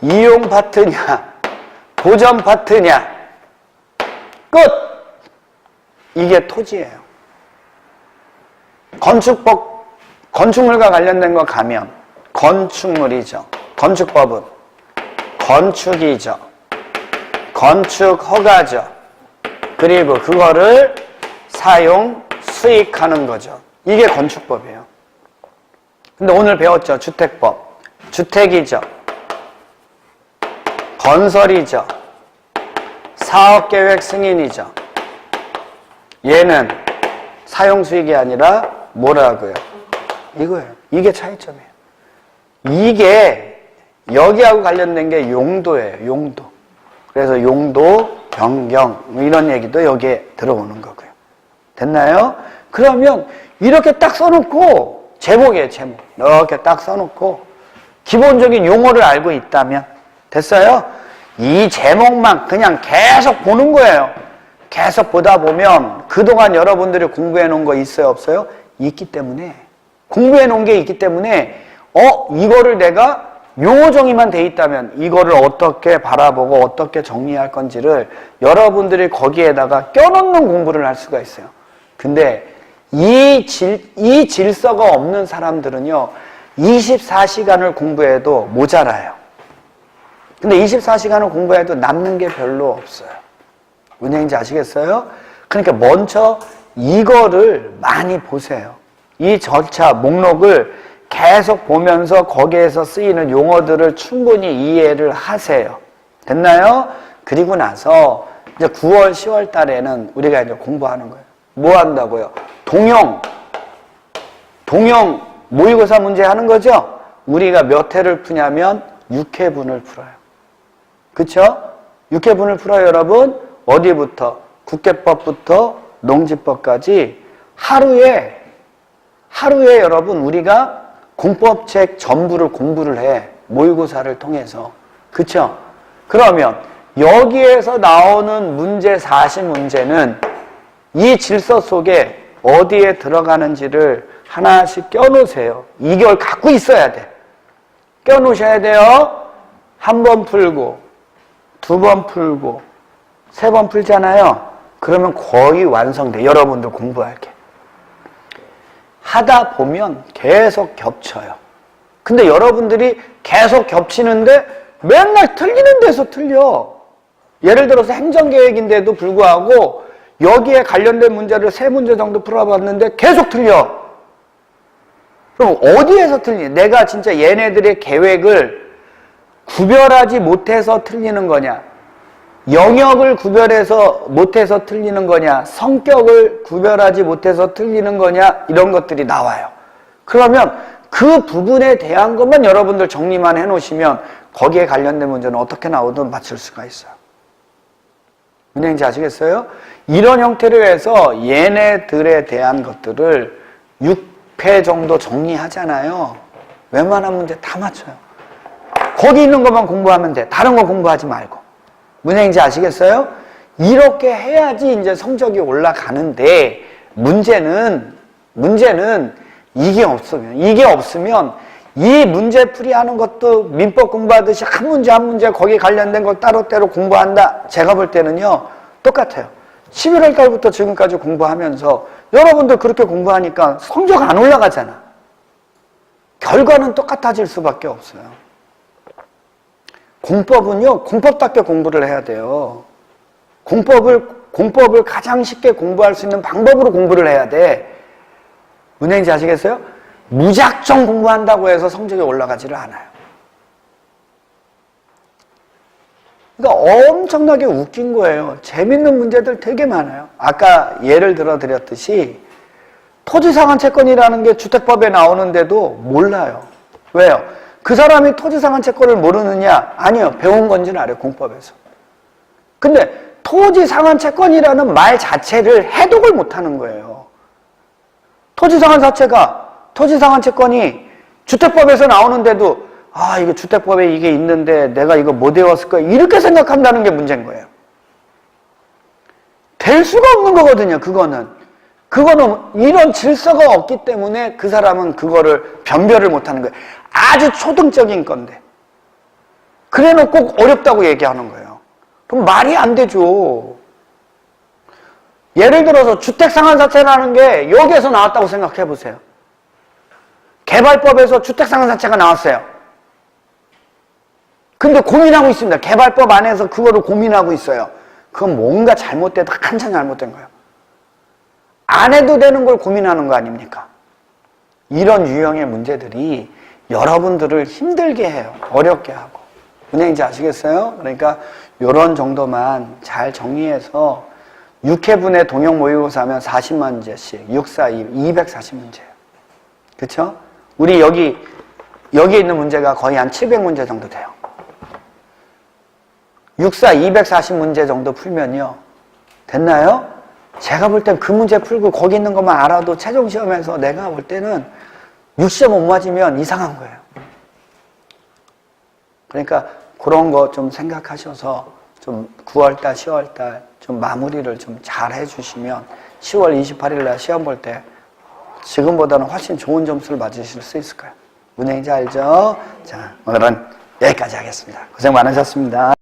이용 파트냐, 보전 파트냐. 끝! 이게 토지예요. 건축법, 건축물과 관련된 거 가면 건축물이죠. 건축법은 건축이죠. 건축 허가죠. 그리고 그거를 사용, 수익하는 거죠. 이게 건축법이에요. 근데 오늘 배웠죠. 주택법. 주택이죠. 건설이죠. 사업계획 승인이죠. 얘는 사용수익이 아니라 뭐라고요? 이거예요. 이게 차이점이에요. 이게 여기하고 관련된 게 용도예요. 용도. 그래서 용도, 변경 이런 얘기도 여기에 들어오는 거고요. 됐나요? 그러면 이렇게 딱 써놓고 제목이에요. 제목. 이렇게 딱 써놓고 기본적인 용어를 알고 있다면 됐어요? 이 제목만 그냥 계속 보는 거예요. 계속 보다 보면 그동안 여러분들이 공부해 놓은 거 있어요? 없어요? 있기 때문에 공부해 놓은 게 있기 때문에 이거를 내가 용어 정의만 돼 있다면 이거를 어떻게 바라보고 어떻게 정리할 건지를 여러분들이 거기에다가 껴넣는 공부를 할 수가 있어요. 근데 이 질서가 없는 사람들은요 24시간을 공부해도 모자라요. 근데 24시간을 공부해도 남는 게 별로 없어요. 뭔 얘기인지 아시겠어요? 그러니까 먼저 이거를 많이 보세요. 이 절차 목록을 계속 보면서 거기에서 쓰이는 용어들을 충분히 이해를 하세요. 됐나요? 그리고 나서 이제 9월, 10월 달에는 우리가 이제 공부하는 거예요. 뭐 한다고요? 동형 모의고사 문제 하는 거죠? 우리가 몇 회를 푸냐면 6회분을 풀어요. 그쵸? 6회분을 풀어요, 여러분. 어디부터? 국계법부터 농지법까지 하루에 여러분 우리가 공법책 전부를 공부를 해. 모의고사를 통해서. 그쵸? 그러면 여기에서 나오는 문제 40문제는 이 질서 속에 어디에 들어가는지를 하나씩 껴놓으세요. 이걸 갖고 있어야 돼. 껴놓으셔야 돼요. 한 번 풀고, 두 번 풀고, 세 번 풀잖아요. 그러면 거의 완성돼. 여러분들 공부할 게. 하다 보면 계속 겹쳐요. 근데 여러분들이 계속 겹치는데 맨날 틀리는 데서 틀려. 예를 들어서 행정계획인데도 불구하고 여기에 관련된 문제를 3문제 정도 풀어봤는데 계속 틀려. 그럼 어디에서 틀리냐? 내가 진짜 얘네들의 계획을 구별하지 못해서 틀리는 거냐? 영역을 구별해서 못해서 틀리는 거냐? 성격을 구별하지 못해서 틀리는 거냐? 이런 것들이 나와요. 그러면 그 부분에 대한 것만 여러분들 정리만 해놓으시면 거기에 관련된 문제는 어떻게 나오든 맞출 수가 있어요. 무슨 얘기인지 아시겠어요? 이런 형태로 해서 얘네들에 대한 것들을 6회 정도 정리하잖아요. 웬만한 문제 다 맞춰요. 거기 있는 것만 공부하면 돼. 다른 거 공부하지 말고. 무슨 얘기인지 아시겠어요? 이렇게 해야지 이제 성적이 올라가는데 문제는 이게 없으면 이 문제풀이 하는 것도 민법 공부하듯이 한 문제 한 문제 거기에 관련된 걸 따로따로 공부한다. 제가 볼 때는요 똑같아요. 11월 달부터 지금까지 공부하면서 여러분들 그렇게 공부하니까 성적 안 올라가잖아. 결과는 똑같아질 수밖에 없어요. 공법은요 공법답게 공부를 해야 돼요. 공법을 가장 쉽게 공부할 수 있는 방법으로 공부를 해야 돼. 무슨 얘기인지 아시겠어요? 무작정 공부한다고 해서 성적이 올라가지를 않아요. 그러니까 엄청나게 웃긴 거예요. 재밌는 문제들 되게 많아요. 아까 예를 들어 드렸듯이 토지상한채권이라는 게 주택법에 나오는데도 몰라요. 왜요? 그 사람이 토지상한채권을 모르느냐? 아니요. 배운 건지는 알아요. 공법에서. 근데 토지상한채권이라는 말 자체를 해독을 못하는 거예요. 토지상한채권이 주택법에서 나오는데도 아, 이거 주택법에 이게 있는데 내가 이거 못 외웠을 거야. 이렇게 생각한다는 게 문제인 거예요. 될 수가 없는 거거든요, 그거는. 그거는 이런 질서가 없기 때문에 그 사람은 그거를 변별을 못하는 거예요. 아주 초등적인 건데. 그래 놓고 꼭 어렵다고 얘기하는 거예요. 그럼 말이 안 되죠. 예를 들어서 주택상한사채라는 게 여기에서 나왔다고 생각해 보세요. 개발법에서 주택상한사채가 나왔어요. 근데 고민하고 있습니다. 개발법 안에서 그거를 고민하고 있어요. 그건 뭔가 잘못돼도 한참 잘못된 거예요. 안 해도 되는 걸 고민하는 거 아닙니까? 이런 유형의 문제들이 여러분들을 힘들게 해요. 어렵게 하고. 무슨 얘기인지 아시겠어요? 그러니까 이런 정도만 잘 정리해서 6회분의 동형 모의고사 하면 40만 문제씩 6, 4, 240문제예요. 그쵸? 우리 여기 있는 문제가 거의 한 700문제 정도 돼요. 6, 4, 240문제 정도 풀면요. 됐나요? 제가 볼 땐 그 문제 풀고 거기 있는 것만 알아도 최종시험에서 내가 볼 때는 6시험 못 맞으면 이상한 거예요. 그러니까 그런 거 좀 생각하셔서 좀 9월달, 10월달 좀 마무리를 좀 잘 해주시면 10월 28일 날 시험 볼 때 지금보다는 훨씬 좋은 점수를 맞으실 수 있을 거예요. 무슨 얘기인지 알죠? 자, 오늘은 여기까지 하겠습니다. 고생 많으셨습니다.